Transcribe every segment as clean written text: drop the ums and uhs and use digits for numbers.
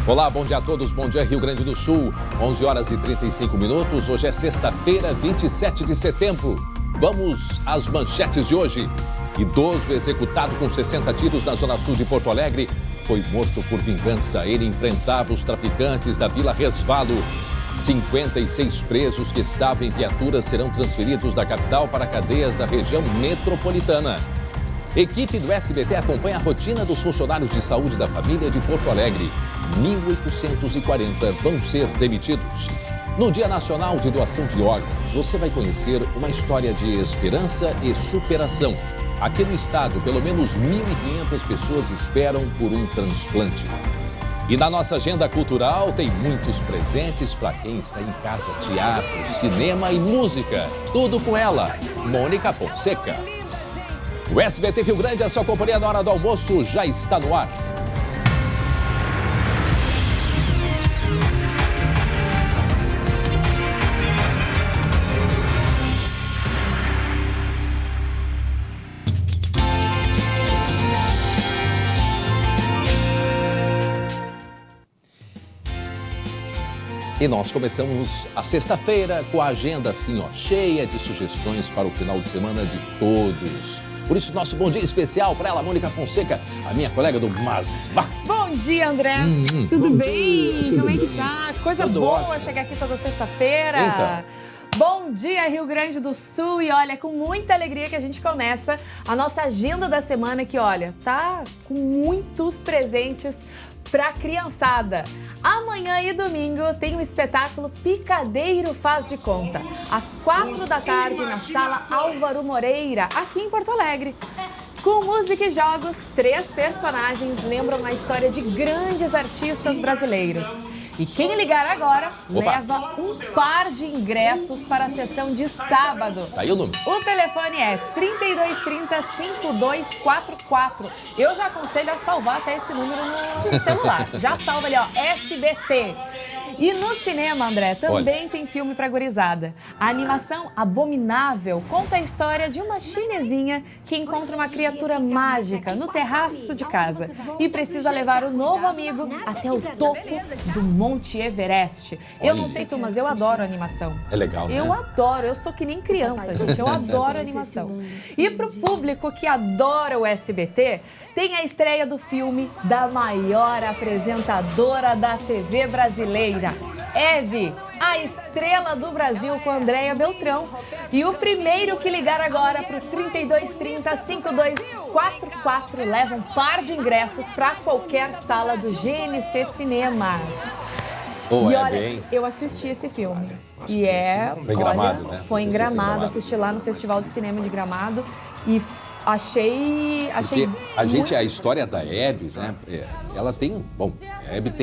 Olá, bom dia a todos, bom dia Rio Grande do Sul, 11 horas e 35 minutos, hoje é sexta-feira, 27 de setembro. Vamos às manchetes de hoje. Idoso executado com 60 tiros na zona sul de Porto Alegre foi morto por vingança. Ele enfrentava os traficantes da Vila Resvalo. 56 presos que estavam em viaturas serão transferidos da capital para cadeias da região metropolitana. Equipe do SBT acompanha a rotina dos funcionários de saúde da família de Porto Alegre. 1.840 vão ser demitidos. No Dia Nacional de Doação de Órgãos, você vai conhecer uma história de esperança e superação. Aqui no estado, pelo menos 1.500 pessoas esperam por um transplante. E na nossa agenda cultural tem muitos presentes para quem está em casa: teatro, cinema e música. Tudo com ela, Mônica Fonseca. O SBT Rio Grande, a sua companhia na hora do almoço, já está no ar. E nós começamos a sexta-feira com a agenda assim, cheia de sugestões para o final de semana de todos. Por isso, nosso bom dia especial para ela, Mônica Fonseca, a minha colega do Masbá. Bom dia, André. Tudo bem? Como é que tá? Coisa Tudo boa ótimo. chegar aqui toda sexta-feira. Então. Bom dia, Rio Grande do Sul. E olha, com muita alegria que a gente começa a nossa agenda da semana que, olha, tá com muitos presentes pra criançada. Amanhã e domingo tem o espetáculo Picadeiro Faz de Conta, às 4 da tarde na Sala Álvaro Moreira, aqui em Porto Alegre. Com música e jogos, 3 personagens lembram a história de grandes artistas brasileiros. E quem ligar agora leva um par de ingressos para a sessão de sábado. Tá aí o número. O telefone é 3230-5244. Eu já aconselho a salvar até esse número no celular. Já salva ali, SBT. E no cinema, André, também tem filme pra gurizada. A animação Abominável conta a história de uma chinesinha que encontra uma criatura mágica no terraço de casa e precisa levar o novo amigo até o topo do Monte Everest. Eu não sei tu, mas eu adoro animação. É legal, né? Eu adoro, eu sou que nem criança, gente. Eu adoro animação. E pro público que adora o SBT, tem a estreia do filme da maior apresentadora da TV brasileira, Hebe, a estrela do Brasil, com Andréia Beltrão. E o primeiro que ligar agora pro 3230-5244 leva um par de ingressos para qualquer sala do GNC Cinemas. Oh, E é olha, bem. eu assisti esse filme. Foi em Gramado, né? Foi em Gramado, assisti lá no Festival de Cinema de Gramado e achei Porque a história da Hebe, né? Ela tem, a Hebe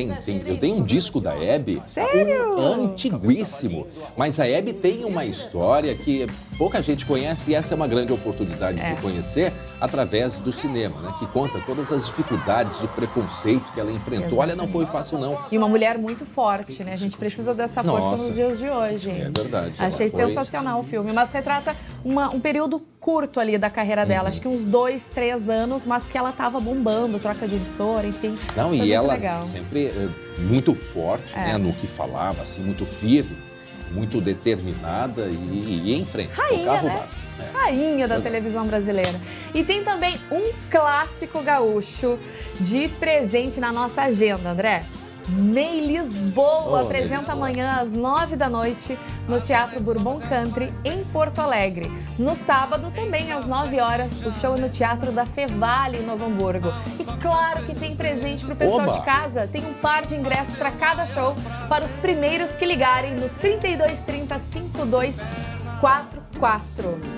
eu tenho um disco da Hebe. Sério? Antiguíssimo. Mas a Hebe tem uma história que pouca gente conhece e essa é uma grande oportunidade de conhecer através do cinema, né? Que conta todas as dificuldades, o preconceito que ela enfrentou. Olha, não foi fácil, não. E uma mulher muito forte, né? A gente precisa dessa força Nossa. nos dias de hoje. É verdade. Achei Ela foi sensacional o filme, mas retrata um período curto ali da carreira dela, acho que uns 2, 3 anos, mas que ela tava bombando, troca de emissora, enfim. Não, foi e muito ela legal. sempre muito forte, né, no que falava, assim, muito firme, muito determinada e ia em frente. Rainha, tocava o né? barco. Rainha da televisão brasileira. E tem também um clássico gaúcho de presente na nossa agenda, André. Ney Lisboa apresenta amanhã às 9 da noite no Teatro Bourbon Country, em Porto Alegre. No sábado, também às 9 horas, o show é no Teatro da Fevale, em Novo Hamburgo. E claro que tem presente pro pessoal de casa. Tem um par de ingressos para cada show para os primeiros que ligarem no 3230-5244.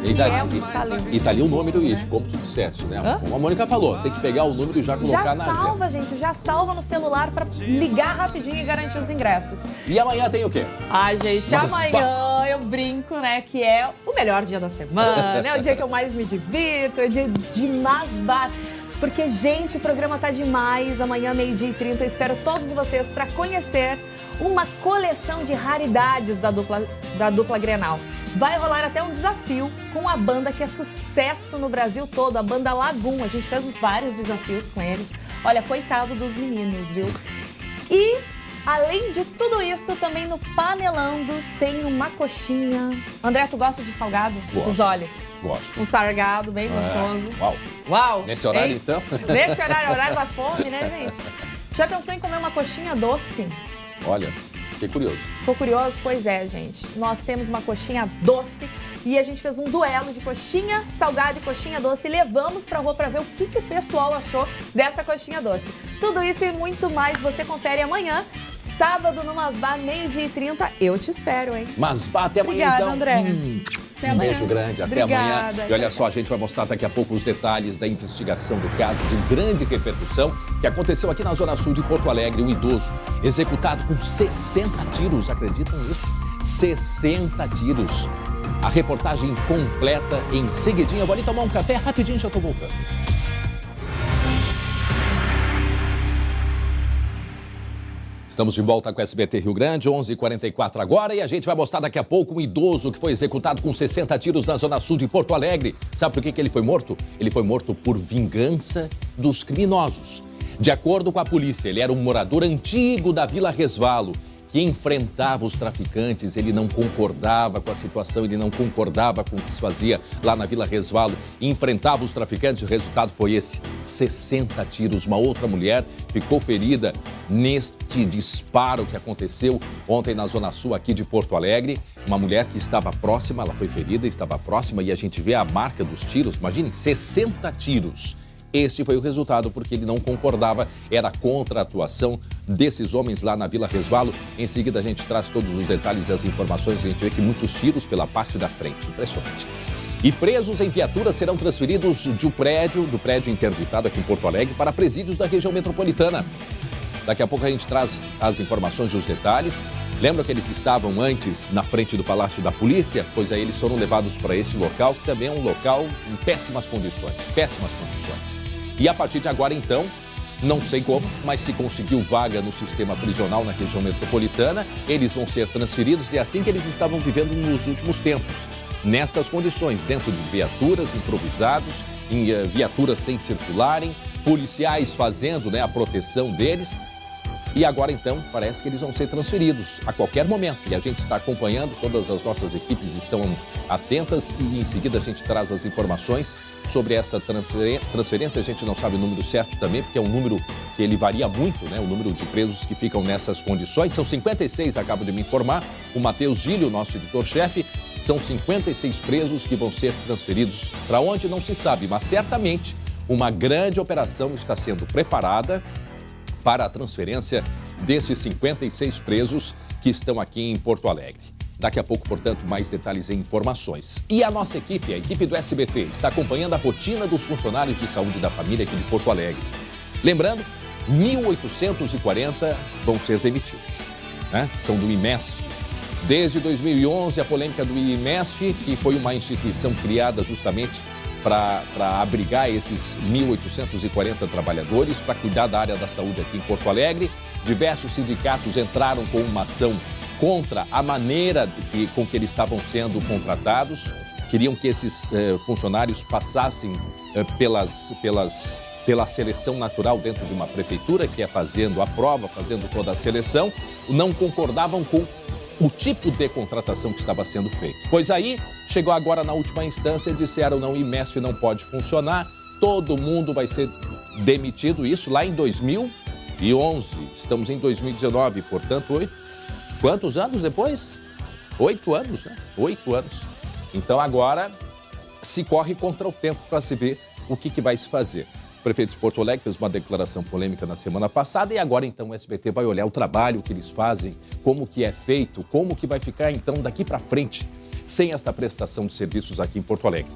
E Que é um talento. tá ali o número, como tu disseste, né? Como a Mônica falou, tem que pegar o número e já colocar Já na salva, agenda. gente, já salva no celular para ligar rapidinho e garantir os ingressos. E amanhã tem o quê? Ai, gente, Mas, amanhã eu brinco, né, que é o melhor dia da semana, é o dia que eu mais me divirto, é o dia de Masbá. Porque, gente, o programa tá demais. Amanhã, 12h30, eu espero todos vocês para conhecer uma coleção de raridades da dupla Grenal. Vai rolar até um desafio com a banda que é sucesso no Brasil todo, a banda Lagum. A gente fez vários desafios com eles. Olha, coitado dos meninos, viu? E, além de tudo isso, também no Panelando tem uma coxinha. André, tu gosta de salgado? Gosto. Os olhos. Gosto. Um salgado bem gostoso. Uau. Nesse horário, hein? então? Nesse horário da fome, né, gente? Já pensou em comer uma coxinha doce? Olha, fiquei curioso. Ficou curioso? Pois é, gente. Nós temos uma coxinha doce e a gente fez um duelo de coxinha salgada e coxinha doce e levamos pra rua pra ver o que o pessoal achou dessa coxinha doce. Tudo isso e muito mais você confere amanhã, sábado no Masbá, 12h30. Eu te espero, hein? Masbá, até amanhã, Obrigada, então. André. Até amanhã. Beijo grande, até Obrigada. amanhã. E olha só, a gente vai mostrar daqui a pouco os detalhes da investigação do caso de grande repercussão que aconteceu aqui na Zona Sul de Porto Alegre. Um idoso executado com 60 tiros, acreditam nisso? 60 tiros. A reportagem completa em seguidinho. Eu vou ali tomar um café, rapidinho já tô voltando. Estamos de volta com o SBT Rio Grande, 11h44 agora, e a gente vai mostrar daqui a pouco um idoso que foi executado com 60 tiros na Zona Sul de Porto Alegre. Sabe por que ele foi morto? Ele foi morto por vingança dos criminosos. De acordo com a polícia, ele era um morador antigo da Vila Resvalo, que enfrentava os traficantes. Ele não concordava com a situação, ele não concordava com o que se fazia lá na Vila Resvalo, enfrentava os traficantes. O resultado foi esse, 60 tiros. Uma outra mulher ficou ferida neste disparo que aconteceu ontem na Zona Sul aqui de Porto Alegre. Uma mulher que estava próxima, ela foi ferida, estava próxima e a gente vê a marca dos tiros. Imaginem, 60 tiros. Este foi o resultado porque ele não concordava, era contra a atuação desses homens lá na Vila Resvalo. Em seguida a gente traz todos os detalhes e as informações. A gente vê que muitos tiros pela parte da frente, impressionante. E presos em viaturas serão transferidos do prédio interditado aqui em Porto Alegre para presídios da região metropolitana. Daqui a pouco a gente traz as informações e os detalhes. Lembra que eles estavam antes na frente do Palácio da Polícia? Pois aí eles foram levados para esse local, que também é um local em péssimas condições. E a partir de agora, então, não sei como, mas se conseguiu vaga no sistema prisional na região metropolitana, eles vão ser transferidos. E é assim que eles estavam vivendo nos últimos tempos. Nestas condições, dentro de viaturas improvisados, em viaturas sem circularem, policiais fazendo a proteção deles. E agora, então, parece que eles vão ser transferidos a qualquer momento. E a gente está acompanhando, todas as nossas equipes estão atentas e em seguida a gente traz as informações sobre essa transferência. A gente não sabe o número certo também, porque é um número que ele varia muito, o número de presos que ficam nessas condições. São 56, acabo de me informar, o Matheus Gílio, nosso editor-chefe. São 56 presos que vão ser transferidos para onde não se sabe, mas certamente uma grande operação está sendo preparada para a transferência desses 56 presos que estão aqui em Porto Alegre. Daqui a pouco, portanto, mais detalhes e informações. E a nossa equipe, a equipe do SBT, está acompanhando a rotina dos funcionários de saúde da família aqui de Porto Alegre. Lembrando, 1.840 vão ser demitidos, São do IMESF. Desde 2011, a polêmica do IMESF, que foi uma instituição criada justamente para abrigar esses 1.840 trabalhadores, para cuidar da área da saúde aqui em Porto Alegre. Diversos sindicatos entraram com uma ação contra a maneira com que eles estavam sendo contratados. Queriam que esses funcionários passassem pela seleção natural dentro de uma prefeitura, que é fazendo a prova, fazendo toda a seleção. Não concordavam com o tipo de contratação que estava sendo feito. Pois aí, chegou agora na última instância e disseram, não, o IMESF não pode funcionar, todo mundo vai ser demitido. Isso lá em 2011, estamos em 2019, portanto, quantos anos depois? 8 anos, 8 anos. Então agora se corre contra o tempo para se ver o que vai se fazer. O prefeito de Porto Alegre fez uma declaração polêmica na semana passada e agora então o SBT vai olhar o trabalho que eles fazem, como que é feito, como que vai ficar então daqui para frente sem esta prestação de serviços aqui em Porto Alegre.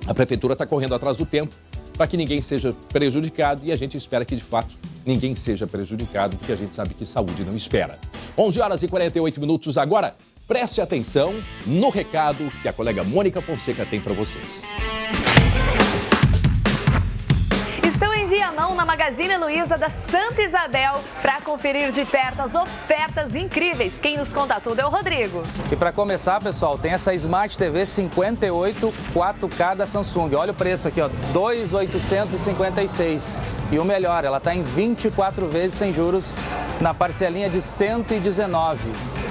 A prefeitura está correndo atrás do tempo para que ninguém seja prejudicado e a gente espera que de fato ninguém seja prejudicado, porque a gente sabe que saúde não espera. 11h48 agora. Preste atenção no recado que a colega Mônica Fonseca tem para vocês. mão na Magazine Luiza da Santa Isabel para conferir de perto as ofertas incríveis. Quem nos conta tudo é o Rodrigo. E para começar, pessoal, tem essa Smart TV 58 4K da Samsung. Olha o preço aqui, ó, 2.856. E o melhor, ela está em 24 vezes sem juros na parcelinha de 119.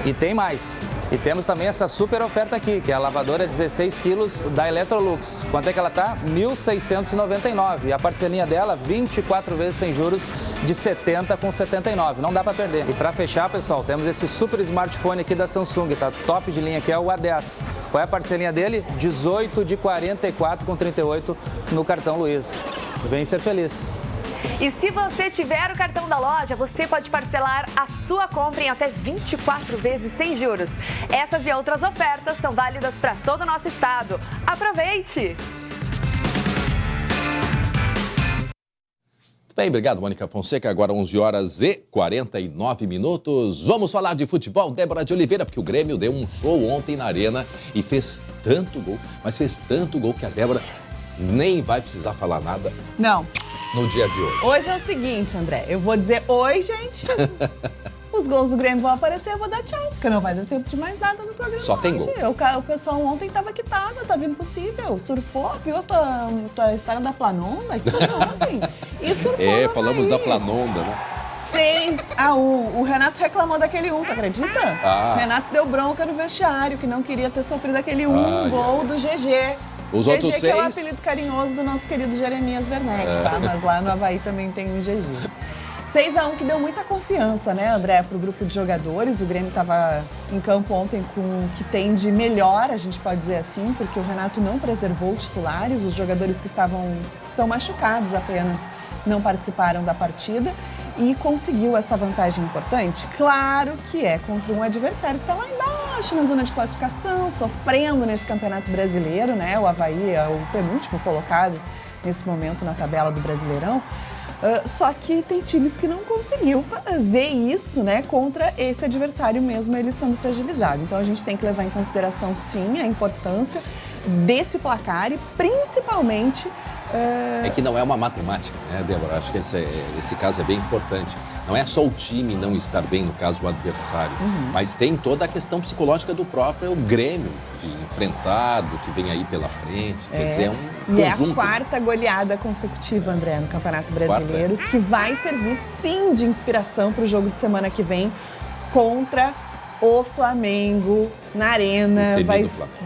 E tem mais. E temos também essa super oferta aqui, que é a lavadora 16 quilos da Electrolux. Quanto é que ela tá? R$ 1.699. E a parcelinha dela, 24 vezes sem juros, de 70,79. Não dá para perder. E para fechar, pessoal, temos esse super smartphone aqui da Samsung, tá top de linha, que é o A10. Qual é a parcelinha dele? 18 de 44,38 no cartão Luiza. Vem ser feliz. E se você tiver o cartão da loja, você pode parcelar a sua compra em até 24 vezes sem juros. Essas e outras ofertas são válidas para todo o nosso estado. Aproveite! Bem, obrigado, Mônica Fonseca. Agora 11h49. Vamos falar de futebol, Débora de Oliveira, porque o Grêmio deu um show ontem na Arena e fez tanto gol, mas fez tanto gol que a Débora nem vai precisar falar nada. Não. No dia de hoje. Hoje é o seguinte, André, eu vou dizer oi, gente. Os gols do Grêmio vão aparecer, eu vou dar tchau, porque não vai dar tempo de mais nada no programa. Só tem gol. O pessoal ontem tava impossível. Surfou, viu a tua história da Planonda? Que foi ontem. E surfou. Falamos da Planonda, né? 6-1. O Renato reclamou daquele 1, tu acredita? O Renato deu bronca no vestiário, que não queria ter sofrido aquele gol do GG. Os outros GG, 6... que é o apelido carinhoso do nosso querido Jeremias Werneck, tá? Mas lá no Avaí também tem um GG. 6-1 que deu muita confiança, né, André, pro grupo de jogadores. O Grêmio estava em campo ontem com o que tem de melhor, a gente pode dizer assim, porque o Renato não preservou titulares, os jogadores que estão machucados apenas não participaram da partida e conseguiu essa vantagem importante. Claro que é contra um adversário que está lá embaixo, na zona de classificação, sofrendo nesse Campeonato Brasileiro, né? O Avaí é o penúltimo colocado nesse momento na tabela do Brasileirão. Só que tem times que não conseguiu fazer isso, né, contra esse adversário mesmo ele estando fragilizado. Então a gente tem que levar em consideração, sim, a importância desse placar e principalmente... É que não é uma matemática, né, Débora? Acho que esse caso é bem importante. Não é só o time não estar bem, no caso o adversário, mas tem toda a questão psicológica do próprio Grêmio, de enfrentar, do que vem aí pela frente. Quer dizer, é um conjunto. E é a quarta goleada consecutiva, André, no Campeonato Brasileiro, que vai servir, sim, de inspiração para o jogo de semana que vem contra o Flamengo na Arena.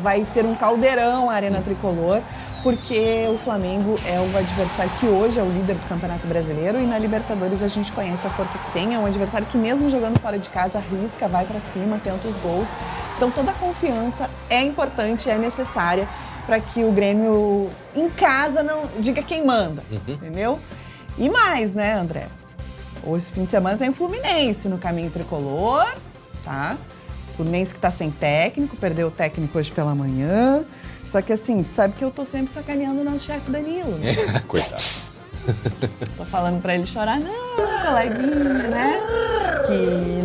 Vai ser um caldeirão a Arena Tricolor, porque o Flamengo é o adversário que hoje é o líder do Campeonato Brasileiro e na Libertadores a gente conhece a força que tem. É um adversário que mesmo jogando fora de casa arrisca, vai para cima, tenta os gols. Então toda a confiança é importante, é necessária para que o Grêmio em casa não diga quem manda, entendeu? E mais, né, André? Esse fim de semana tem o Fluminense no caminho tricolor, tá? Fluminense que tá sem técnico, perdeu o técnico hoje pela manhã. Só que assim, tu sabe que eu tô sempre sacaneando o nosso chefe Danilo, né? Coitado. Tô falando pra ele chorar, não, coleguinha, né? Que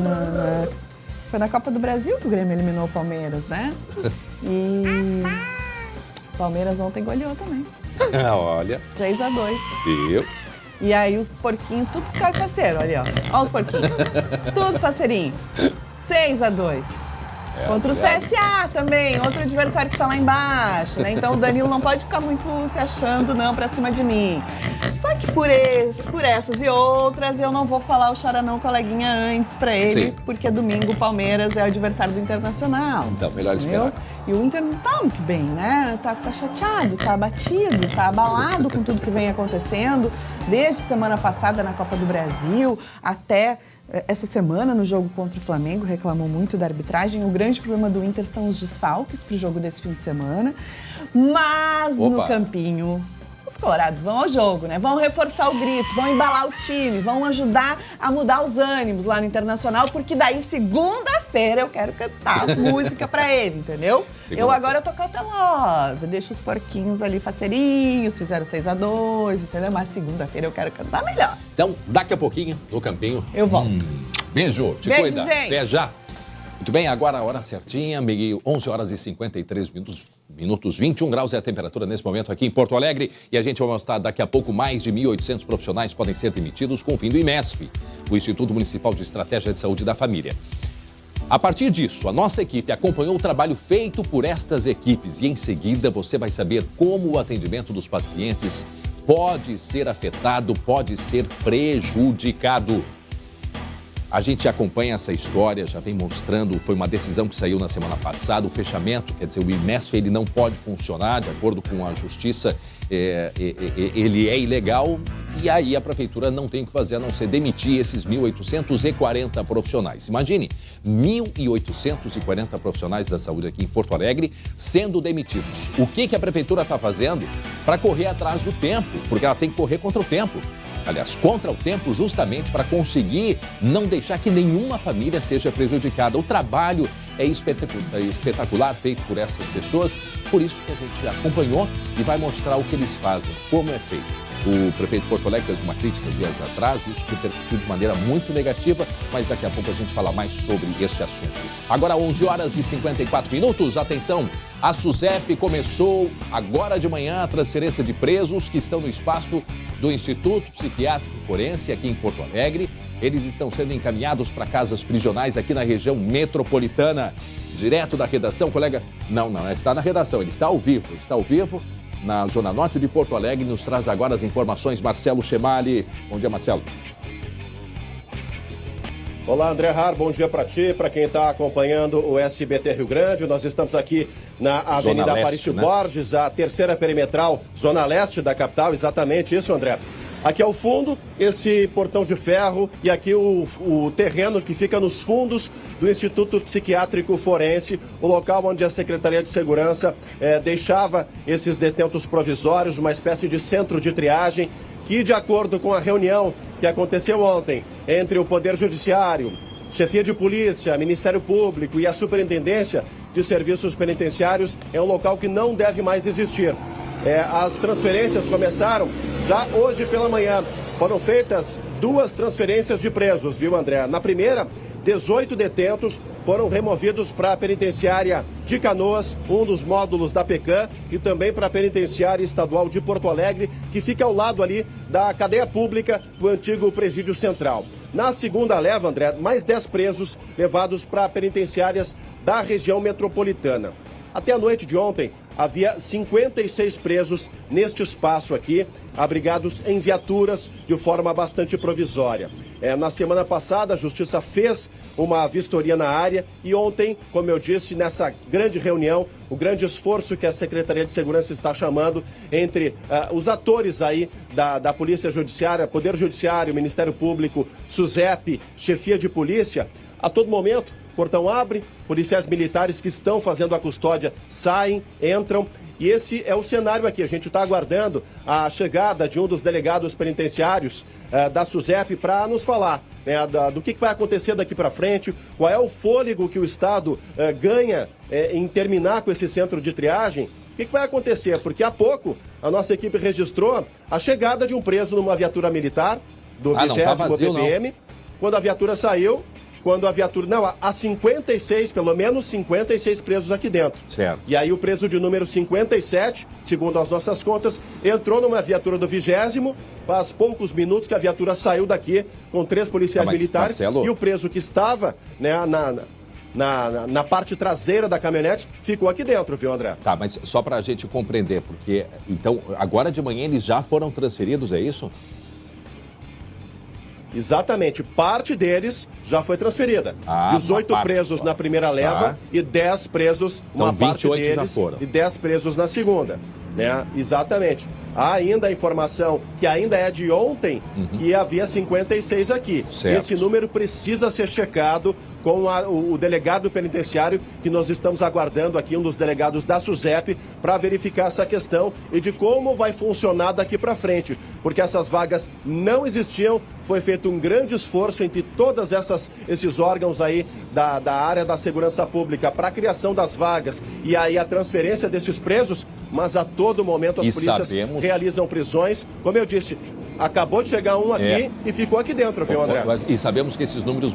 foi na Copa do Brasil que o Grêmio eliminou o Palmeiras, né? E o Palmeiras ontem goleou também. Olha. 6-2. Viu? E aí os porquinhos, tudo ficaram faceiro, olha, ó. Olha os porquinhos. Tudo faceirinho. 6-2. Contra o CSA também, outro adversário que tá lá embaixo, né? Então o Danilo não pode ficar muito se achando, não, pra cima de mim. Só que por essas e outras, eu não vou falar o charanão coleguinha antes pra ele, porque domingo o Palmeiras é o adversário do Internacional. Então, melhor esperar. E o Inter não tá muito bem, né? Tá chateado, tá abatido, tá abalado com tudo que vem acontecendo, desde semana passada na Copa do Brasil até essa semana no jogo contra o Flamengo, reclamou muito da arbitragem. O grande problema do Inter são os desfalques pro jogo desse fim de semana. Mas no campinho, os colorados vão ao jogo, né? Vão reforçar o grito, vão embalar o time, vão ajudar a mudar os ânimos lá no Internacional, porque daí segunda-feira eu quero cantar música pra ele, entendeu? Eu tô cautelosa, deixo os porquinhos ali faceirinhos, fizeram 6-2, entendeu? Mas segunda-feira eu quero cantar melhor. Então, daqui a pouquinho, no campinho. Eu volto. Beijo, te Beijo, cuida. gente. Até já. Muito bem, agora a hora certinha, 11 horas e 53 minutos, 21 graus é a temperatura nesse momento aqui em Porto Alegre. E a gente vai mostrar daqui a pouco mais de 1.800 profissionais podem ser demitidos com o fim do IMESF, o Instituto Municipal de Estratégia de Saúde da Família. A partir disso, a nossa equipe acompanhou o trabalho feito por estas equipes e em seguida você vai saber como o atendimento dos pacientes pode ser afetado, pode ser prejudicado. A gente acompanha essa história, já vem mostrando, foi uma decisão que saiu na semana passada, o fechamento, quer dizer, o IMESF ele não pode funcionar, de acordo com a Justiça, ele é ilegal e aí a Prefeitura não tem o que fazer a não ser demitir esses 1.840 profissionais. Imagine, 1.840 profissionais da saúde aqui em Porto Alegre sendo demitidos. O que a Prefeitura está fazendo para correr atrás do tempo? Porque ela tem que correr contra o tempo. Aliás, contra o tempo, justamente para conseguir não deixar que nenhuma família seja prejudicada. O trabalho é espetacular feito por essas pessoas, por isso que a gente acompanhou e vai mostrar o que eles fazem, como é feito. O prefeito de Porto Alegre fez uma crítica dias atrás, isso repercutiu de maneira muito negativa, mas daqui a pouco a gente fala mais sobre este assunto. Agora, 11 horas e 54 minutos, atenção, a SUSEP começou agora de manhã a transferência de presos que estão no espaço do Instituto Psiquiátrico Forense aqui em Porto Alegre. Eles estão sendo encaminhados para casas prisionais aqui na região metropolitana. Direto da redação, colega? Não, está na redação, ele está ao vivo, na Zona Norte de Porto Alegre. Nos traz agora as informações Marcelo Chemali. Bom dia, Marcelo. Olá, André Har, bom dia para ti, para quem está acompanhando o SBT Rio Grande. Nós estamos aqui na Avenida Aparício Borges, a terceira perimetral, Zona Leste da capital, exatamente isso, André. Aqui ao fundo, esse portão de ferro e aqui o terreno que fica nos fundos do Instituto Psiquiátrico Forense, o local onde a Secretaria de Segurança deixava esses detentos provisórios, uma espécie de centro de triagem, que, de acordo com a reunião que aconteceu ontem entre o Poder Judiciário, Chefia de Polícia, Ministério Público e a Superintendência de Serviços Penitenciários, é um local que não deve mais existir. As transferências começaram já hoje pela manhã. Foram feitas 2 transferências de presos, viu, André? Na primeira, 18 detentos foram removidos para a penitenciária de Canoas, um dos módulos da PECAM, e também para a penitenciária estadual de Porto Alegre, que fica ao lado ali da cadeia pública do antigo presídio central. Na segunda leva, André, mais 10 presos levados para penitenciárias da região metropolitana. Até a noite de ontem, havia 56 presos neste espaço aqui, abrigados em viaturas de forma bastante provisória. Na semana passada, a Justiça fez uma vistoria na área e ontem, como eu disse, nessa grande reunião, o grande esforço que a Secretaria de Segurança está chamando entre os atores aí da Polícia Judiciária, Poder Judiciário, Ministério Público, SUSEP, Chefia de Polícia, a todo momento. Portão abre, policiais militares que estão fazendo a custódia saem, entram. E esse é o cenário aqui. A gente está aguardando a chegada de um dos delegados penitenciários da SUSEP para nos falar do que vai acontecer daqui para frente, qual é o fôlego que o Estado ganha em terminar com esse centro de triagem. O que vai acontecer? Porque há pouco a nossa equipe registrou a chegada de um preso numa viatura militar do 20º PPM. Quando a viatura saiu... há 56, pelo menos 56 presos aqui dentro. Certo. E aí o preso de número 57, segundo as nossas contas, entrou numa viatura do 20º, faz poucos minutos que a viatura saiu daqui com 3 policiais militares, Marcelo... e o preso que estava na parte traseira da caminhonete ficou aqui dentro, viu, André? Tá, mas só para a gente compreender, porque então agora de manhã eles já foram transferidos, é isso? Exatamente, parte deles já foi transferida. 18 presos na primeira leva e 10 presos, então, uma parte deles, e 10 presos na segunda. Exatamente. Há ainda a informação que ainda é de ontem, que havia 56 aqui. Certo. Esse número precisa ser checado com o delegado penitenciário, que nós estamos aguardando aqui, um dos delegados da SUSEP, para verificar essa questão e de como vai funcionar daqui para frente. Porque essas vagas não existiam, foi feito um grande esforço entre todos esses órgãos aí da área da segurança pública para a criação das vagas e aí a transferência desses presos, mas a todo momento as polícias realizam prisões. Como eu disse, Acabou de chegar um aqui e ficou aqui dentro, viu, André? E sabemos que esses números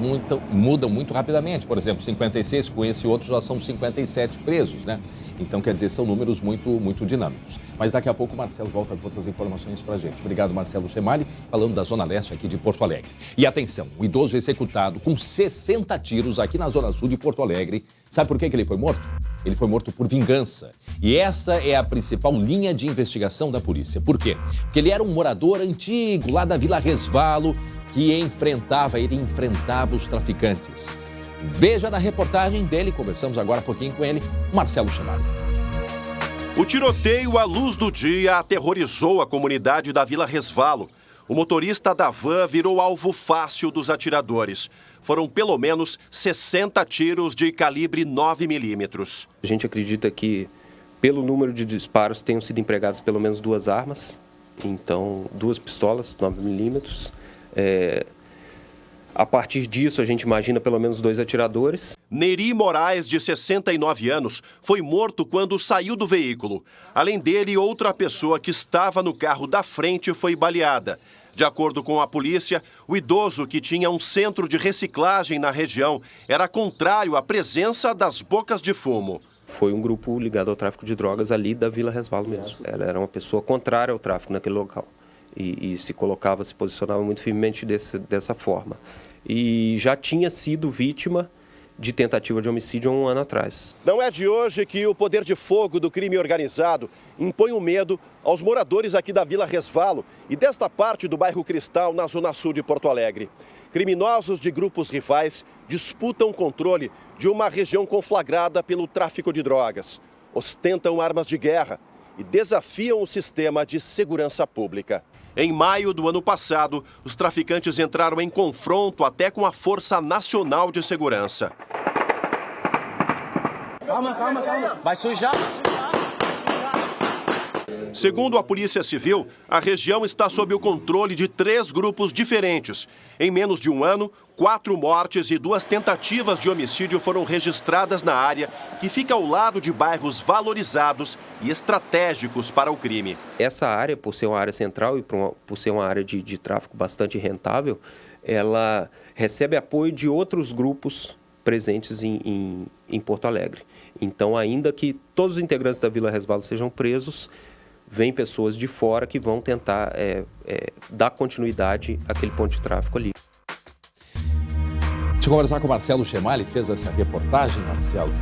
mudam muito rapidamente. Por exemplo, 56, com esse outro já são 57 presos, né? Então, quer dizer, são números muito dinâmicos. Mas daqui a pouco o Marcelo volta com outras informações pra gente. Obrigado, Marcelo Chemali, falando da Zona Leste aqui de Porto Alegre. E atenção, o idoso executado com 60 tiros aqui na Zona Sul de Porto Alegre. Sabe por que ele foi morto? Ele foi morto por vingança. E essa é a principal linha de investigação da polícia. Por quê? Porque ele era um morador antigo lá da Vila Resvalo que enfrentava os traficantes. Veja na reportagem dele, conversamos agora há pouquinho com ele, Marcelo Chemali. O tiroteio à luz do dia aterrorizou a comunidade da Vila Resvalo. O motorista da van virou alvo fácil dos atiradores. Foram pelo menos 60 tiros de calibre 9 milímetros. A gente acredita que, pelo número de disparos, tenham sido empregadas pelo menos 2 armas. Então, 2 pistolas, 9 milímetros. A partir disso, a gente imagina pelo menos 2 atiradores. Neri Moraes, de 69 anos, foi morto quando saiu do veículo. Além dele, outra pessoa que estava no carro da frente foi baleada. De acordo com a polícia, o idoso, que tinha um centro de reciclagem na região, era contrário à presença das bocas de fumo. Foi um grupo ligado ao tráfico de drogas ali da Vila Resvalo mesmo. Ela era uma pessoa contrária ao tráfico naquele local. E se posicionava muito firmemente dessa forma. E já tinha sido vítima de tentativa de homicídio há um ano atrás. Não é de hoje que o poder de fogo do crime organizado impõe o medo aos moradores aqui da Vila Resvalo e desta parte do bairro Cristal, na zona sul de Porto Alegre. Criminosos de grupos rivais disputam o controle de uma região conflagrada pelo tráfico de drogas, ostentam armas de guerra e desafiam o sistema de segurança pública. Em maio do ano passado, os traficantes entraram em confronto até com a Força Nacional de Segurança. Calma. Vai sujar. Segundo a Polícia Civil, a região está sob o controle de 3 grupos diferentes. Em menos de um ano, 4 mortes e 2 tentativas de homicídio foram registradas na área, que fica ao lado de bairros valorizados e estratégicos para o crime. Essa área, por ser uma área central e por ser uma área de tráfico bastante rentável, ela recebe apoio de outros grupos presentes em Porto Alegre. Então, ainda que todos os integrantes da Vila Resvalo sejam presos, vêm pessoas de fora que vão tentar dar continuidade àquele ponto de tráfico ali. Deixa eu conversar com o Marcelo Chemali, que fez essa reportagem, Marcelo.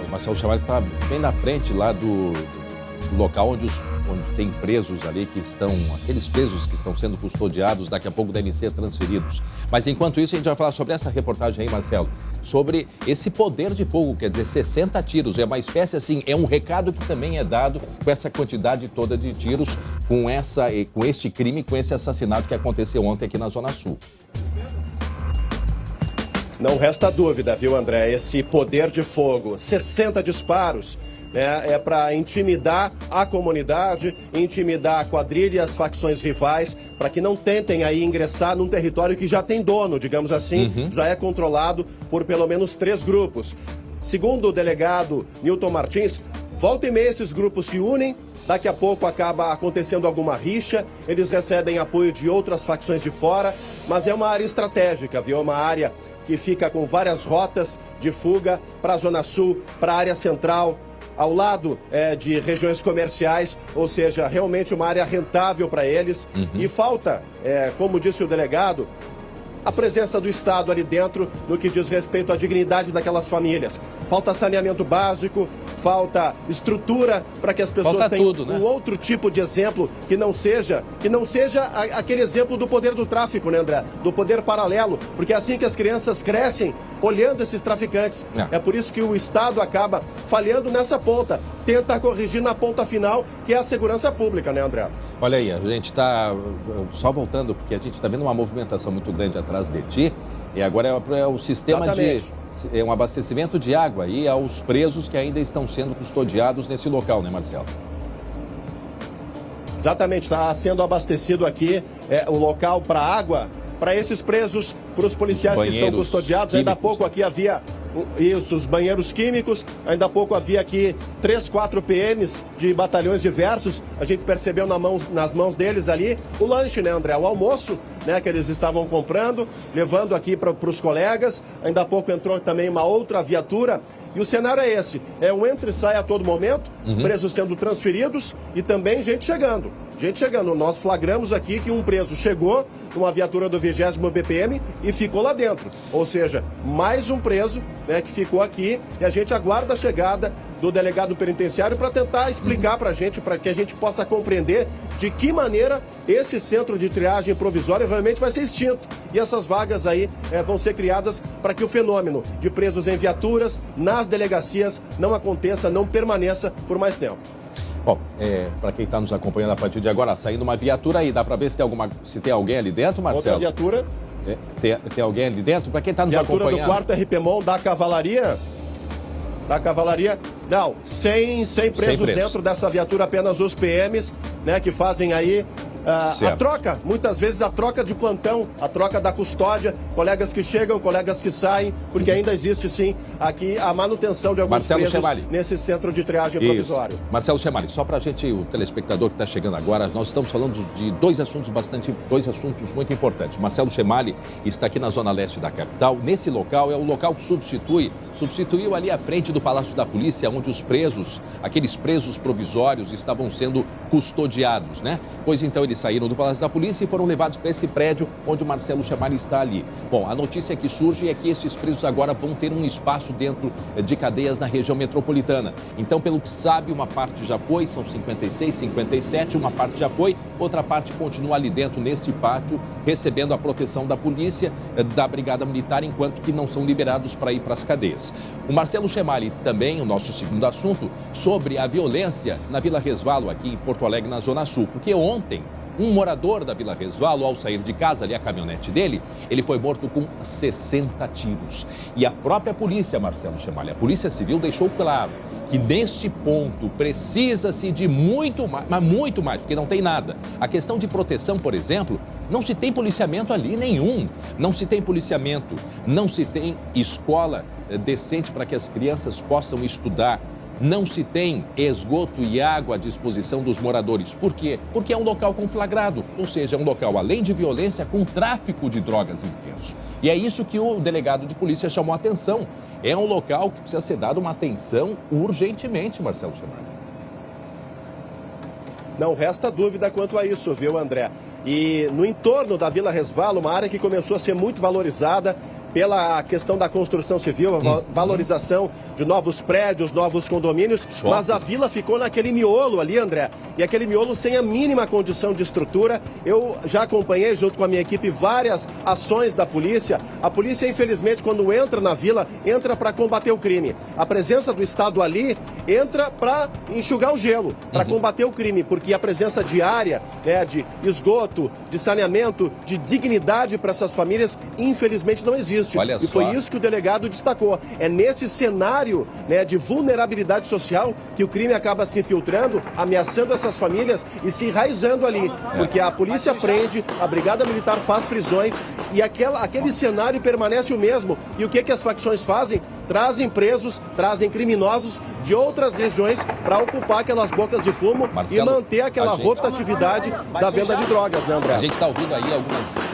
O Marcelo Chemali está bem na frente lá do local onde tem presos ali que estão, aqueles presos que estão sendo custodiados, daqui a pouco devem ser transferidos. Mas enquanto isso, a gente vai falar sobre essa reportagem aí, Marcelo, sobre esse poder de fogo, quer dizer, 60 tiros. É uma espécie assim, é um recado que também é dado com essa quantidade toda de tiros, com este crime, com esse assassinato que aconteceu ontem aqui na Zona Sul. Não resta dúvida, viu, André? Esse poder de fogo, 60 disparos, é para intimidar a comunidade, intimidar a quadrilha e as facções rivais, para que não tentem aí ingressar num território que já tem dono, digamos assim, já é controlado por pelo menos 3 grupos. Segundo o delegado Nilton Martins, volta e meia esses grupos se unem, daqui a pouco acaba acontecendo alguma rixa, eles recebem apoio de outras facções de fora, mas é uma área estratégica, viu? Uma área que fica com várias rotas de fuga para a Zona Sul, para a área central, ao lado de regiões comerciais, ou seja, realmente uma área rentável para eles. E falta, como disse o delegado, a presença do Estado ali dentro no que diz respeito à dignidade daquelas famílias. Falta saneamento básico, falta estrutura para que as pessoas tenham tudo, né? Um outro tipo de exemplo que não seja aquele exemplo do poder do tráfico, né, André? Do poder paralelo, porque é assim que as crianças crescem olhando esses traficantes. É por isso que o Estado acaba falhando nessa ponta, tenta corrigir na ponta final, que é a segurança pública, né, André? Olha aí, a gente está só voltando, porque a gente está vendo uma movimentação muito grande atrás de ti, e agora é o sistema de um abastecimento de água aí aos presos que ainda estão sendo custodiados nesse local, né, Marcelo? Exatamente, está sendo abastecido aqui o local para água, para esses presos, para os policiais que estão custodiados. Ainda há pouco aqui havia Isso, os banheiros químicos. Ainda há pouco havia aqui 3, 4 PMs de batalhões diversos. A gente percebeu nas mãos deles ali o lanche, né, André? O almoço, né, que eles estavam comprando, levando aqui para os colegas. Ainda há pouco entrou também uma outra viatura. E o cenário é esse, é um entra e sai a todo momento, presos sendo transferidos e também gente chegando. Gente chegando, nós flagramos aqui que um preso chegou numa viatura do 20º BPM e ficou lá dentro. Ou seja, mais um preso, né, que ficou aqui, e a gente aguarda a chegada do delegado penitenciário para tentar explicar para a gente, para que a gente possa compreender de que maneira esse centro de triagem provisória realmente vai ser extinto. E essas vagas aí vão ser criadas para que o fenômeno de presos em viaturas, nas delegacias, não aconteça, não permaneça por mais tempo. Bom, para quem está nos acompanhando a partir de agora, saindo uma viatura aí, dá para ver se tem alguém ali dentro, Marcelo? Outra viatura. Tem alguém ali dentro? Para quem está nos viatura acompanhando... Viatura do 4º RPMON da Cavalaria. Não, 100 presos dentro dessa viatura, apenas os PMs, né, que fazem aí a troca, muitas vezes a troca de plantão, a troca da custódia, colegas que chegam, colegas que saem, porque ainda existe sim aqui a manutenção de alguns Marcelo presos Chemali. Nesse centro de triagem provisório. Marcelo Chemali, só para a gente, o telespectador que está chegando agora, nós estamos falando de dois assuntos muito importantes. Marcelo Chemali está aqui na zona leste da capital. Nesse local é o local que substituiu ali à frente do Palácio da Polícia, onde os presos, aqueles presos provisórios, estavam sendo custodiados, né? Pois então eles saíram do Palácio da Polícia e foram levados para esse prédio onde o Marcelo Chemali está ali. Bom, a notícia que surge é que esses presos agora vão ter um espaço dentro de cadeias na região metropolitana. Então, pelo que sabe, uma parte já foi, são 56, 57, uma parte já foi, outra parte continua ali dentro, nesse pátio, recebendo a proteção da polícia, da Brigada Militar, enquanto que não são liberados para ir para as cadeias. O Marcelo Chemali também, o nosso segundo assunto, sobre a violência na Vila Resvalo, aqui em Porto Alegre, na Zona Sul, porque ontem um morador da Vila Resvalo, ao sair de casa, ali a caminhonete dele, ele foi morto com 60 tiros. E a própria polícia, Marcelo Chemali, a Polícia Civil deixou claro que neste ponto precisa-se de muito mais, mas muito mais, porque não tem nada. A questão de proteção, por exemplo, não se tem policiamento ali nenhum. Não se tem policiamento, não se tem escola decente para que as crianças possam estudar. Não se tem esgoto e água à disposição dos moradores. Por quê? Porque é um local conflagrado, ou seja, é um local, além de violência, com tráfico de drogas intenso. E é isso que o delegado de polícia chamou a atenção. É um local que precisa ser dado uma atenção urgentemente, Marcelo Chemali. Não resta dúvida quanto a isso, viu, André? E no entorno da Vila Resvalo, uma área que começou a ser muito valorizada pela questão da construção civil, a valorização de novos prédios, novos condomínios, mas a vila ficou naquele miolo ali, André, e aquele miolo sem a mínima condição de estrutura. Eu já acompanhei, junto com a minha equipe, várias ações da polícia. A polícia, infelizmente, quando entra na vila, entra para combater o crime. A presença do Estado ali entra para enxugar o gelo, para combater o crime, porque a presença diária, né, de esgoto, de saneamento, de dignidade para essas famílias, infelizmente não existe. Olha e foi isso que o delegado destacou. É nesse cenário, né, de vulnerabilidade social que o crime acaba se infiltrando, ameaçando essas famílias e se enraizando ali. Porque a polícia prende, a Brigada Militar faz prisões e aquele cenário permanece o mesmo. E o que as facções fazem? Trazem presos, trazem criminosos de outras regiões para ocupar aquelas bocas de fumo, Marcelo, e manter aquela rotatividade da venda de drogas, né, André? A gente está ouvindo aí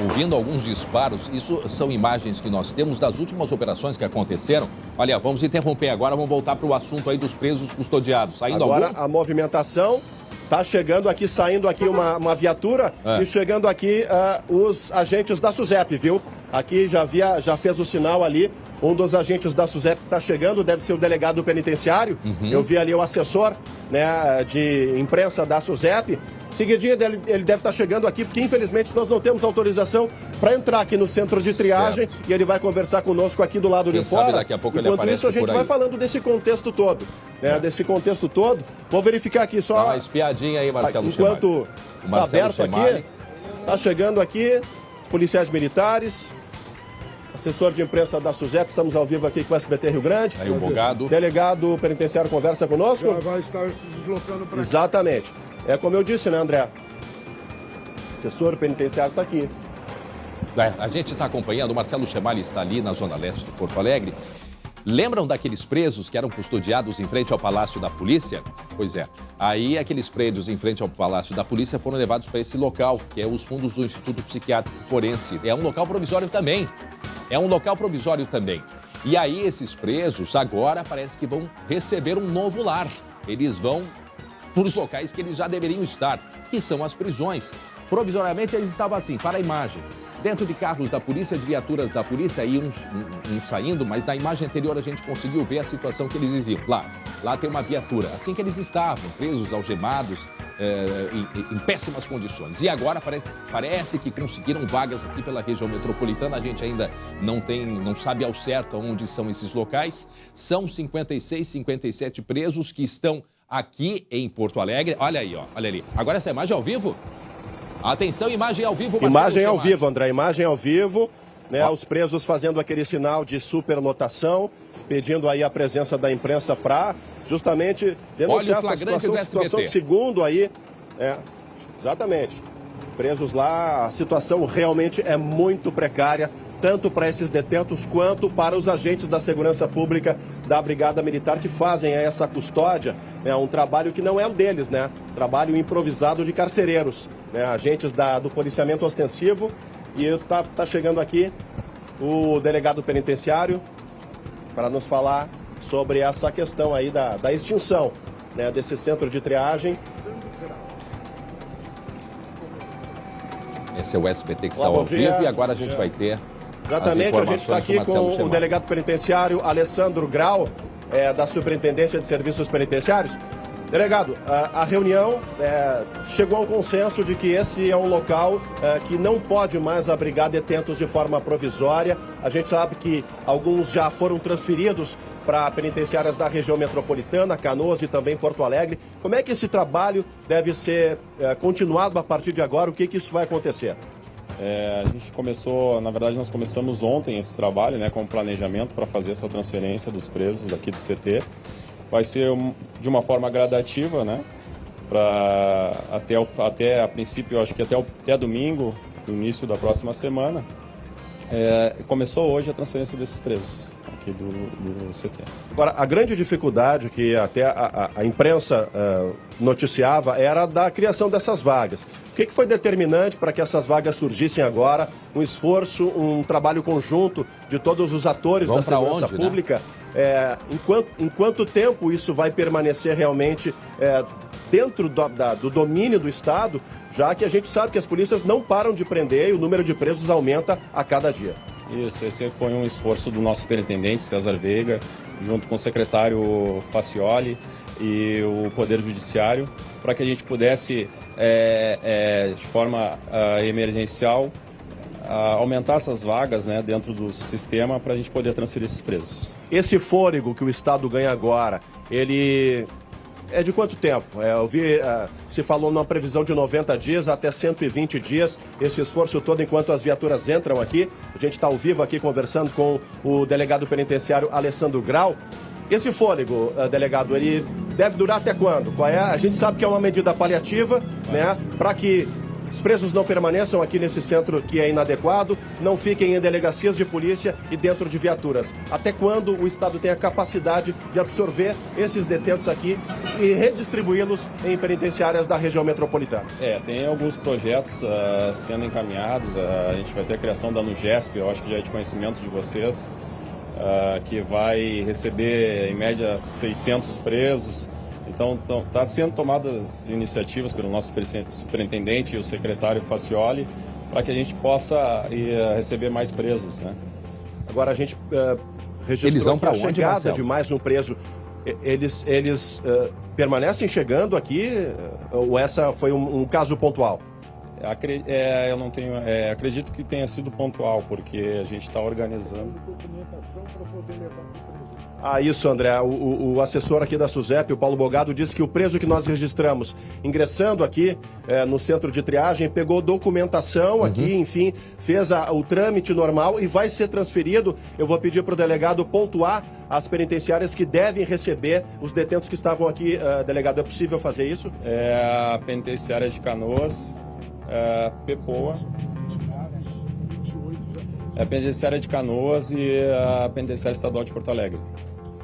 ouvindo alguns disparos. Isso são imagens que nós temos das últimas operações que aconteceram. Olha, vamos interromper agora, vamos voltar para o assunto aí dos presos custodiados. Saindo agora a movimentação está chegando aqui, saindo aqui uma viatura e chegando aqui os agentes da SUSEP, viu? Aqui já fez o sinal ali. Um dos agentes da SUSEP que está chegando deve ser o delegado penitenciário. Eu vi ali o assessor, né, de imprensa da SUSEP. Seguidinho ele deve estar chegando aqui, porque infelizmente nós não temos autorização para entrar aqui no centro de triagem. E ele vai conversar conosco aqui do lado de fora. Sabe, daqui a pouco Enquanto ele aparece isso, a gente vai falando desse contexto todo. Né, desse contexto todo. Vou verificar aqui só. Dá uma espiadinha aí, Marcelo Chemali. Enquanto está aberto Chemali aqui, está chegando aqui os policiais militares. Assessor de imprensa da SUSEP, estamos ao vivo aqui com o SBT Rio Grande. Aí o Bogado. Delegado penitenciário conversa conosco. Já vai estar se deslocando para cá. Exatamente. É como eu disse, né, André? Assessor penitenciário está aqui. A gente está acompanhando, o Marcelo Chemali está ali na Zona Leste de Porto Alegre. Lembram daqueles presos que eram custodiados em frente ao Palácio da Polícia? Pois é, aí aqueles presos em frente ao Palácio da Polícia foram levados para esse local, que é os fundos do Instituto Psiquiátrico Forense. É um local provisório também. E aí esses presos agora parece que vão receber um novo lar. Eles vão para os locais que eles já deveriam estar, que são as prisões. Provisoriamente eles estavam assim, para a imagem. Dentro de carros da polícia, de viaturas da polícia, aí uns saindo, mas na imagem anterior a gente conseguiu ver a situação que eles viviam. Lá tem uma viatura, assim que eles estavam, presos, algemados, em péssimas condições. E agora parece que conseguiram vagas aqui pela região metropolitana, a gente ainda não sabe ao certo onde são esses locais. São 56, 57 presos que estão aqui em Porto Alegre. Olha aí, olha ali. Agora essa imagem ao vivo? Atenção, imagem ao vivo, Marcelo. Imagem ao vivo, André, imagem ao vivo, né? Os presos fazendo aquele sinal de superlotação, pedindo aí a presença da imprensa para justamente denunciar essa situação de segundo aí. Exatamente. Presos lá, a situação realmente é muito precária, tanto para esses detentos quanto para os agentes da segurança pública da Brigada Militar que fazem essa custódia. É um trabalho que não é o deles, né? Trabalho improvisado de carcereiros, né? Agentes do policiamento ostensivo. E tá chegando aqui o delegado penitenciário para nos falar sobre essa questão aí da extinção, né, desse centro de triagem. Esse é o SBT que está ao vivo e agora a gente vai ter. Exatamente, a gente está aqui com o delegado penitenciário Alessandro Grau, da Superintendência de Serviços Penitenciários. Delegado, a reunião chegou a um consenso de que esse é um local que não pode mais abrigar detentos de forma provisória. A gente sabe que alguns já foram transferidos para penitenciárias da região metropolitana, Canoas e também Porto Alegre. Como é que esse trabalho deve ser continuado a partir de agora? O que isso vai acontecer? A gente começou, na verdade nós começamos ontem esse trabalho, né, com planejamento para fazer essa transferência dos presos daqui do CT. Vai ser de uma forma gradativa, né, até a princípio, acho que até domingo, no início da próxima semana. Começou hoje a transferência desses presos aqui do CT. Agora, a grande dificuldade que até a imprensa noticiava era da criação dessas vagas. O que foi determinante para que essas vagas surgissem agora? Um esforço, um trabalho conjunto de todos os atores da segurança pública. Né? Em quanto tempo isso vai permanecer realmente dentro do domínio do Estado, já que a gente sabe que as polícias não param de prender e o número de presos aumenta a cada dia? Isso, esse foi um esforço do nosso superintendente, César Veiga, junto com o secretário Facioli e o Poder Judiciário, para que a gente pudesse, de forma emergencial, aumentar essas vagas, né, dentro do sistema para a gente poder transferir esses presos. Esse fôlego que o Estado ganha agora, ele é de quanto tempo? Eu vi, se falou numa previsão de 90 dias até 120 dias, esse esforço todo enquanto as viaturas entram aqui. A gente está ao vivo aqui conversando com o delegado penitenciário Alessandro Grau. Esse fôlego, delegado, ele deve durar até quando? A gente sabe que é uma medida paliativa, né, para que os presos não permaneçam aqui nesse centro que é inadequado, não fiquem em delegacias de polícia e dentro de viaturas. Até quando o Estado tem a capacidade de absorver esses detentos aqui e redistribuí-los em penitenciárias da região metropolitana? Tem alguns projetos sendo encaminhados. A gente vai ter a criação da NUGESP, eu acho que já é de conhecimento de vocês, que vai receber em média 600 presos. Então, está sendo tomadas iniciativas pelo nosso superintendente e o secretário Facioli para que a gente possa receber mais presos, né? Agora, a gente registrou a chegada de mais um preso. Eles permanecem chegando aqui ou essa foi um caso pontual? Eu não tenho... acredito que tenha sido pontual, porque a gente está organizando... Isso, André. O assessor aqui da SUSEP, o Paulo Bogado, disse que o preso que nós registramos ingressando aqui no centro de triagem pegou documentação aqui, enfim, fez o trâmite normal e vai ser transferido. Eu vou pedir para o delegado pontuar as penitenciárias que devem receber os detentos que estavam aqui. Delegado, é possível fazer isso? A penitenciária de Canoas, Pepoa, a penitenciária de Canoas e a penitenciária estadual de Porto Alegre.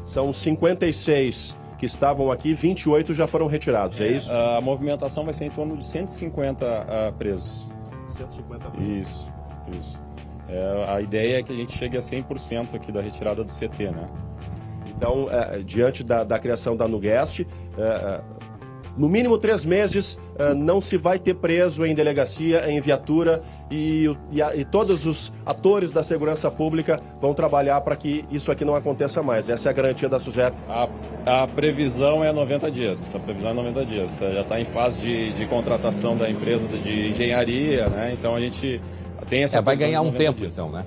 São 56 que estavam aqui, 28 já foram retirados, é isso? A movimentação vai ser em torno de 150 presos. 150 presos. Isso. A ideia é que a gente chegue a 100% aqui da retirada do CT, né? Então, diante da criação da Nugest, no mínimo 3 meses não se vai ter preso em delegacia, em viatura, e todos os atores da segurança pública vão trabalhar para que isso aqui não aconteça mais. Essa é a garantia da SUSEP. A previsão é 90 dias. A previsão é 90 dias. Já está em fase de contratação da empresa de engenharia, né? Então a gente tem essa vai ganhar um tempo, dias. então, né?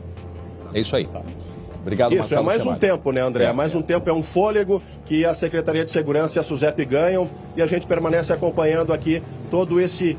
É isso aí. Tá. Obrigado, Isso, Marcelo é mais Chevalier. um tempo, né, André? Mais um tempo, é um fôlego que a Secretaria de Segurança e a SUSEP ganham, e a gente permanece acompanhando aqui todo esse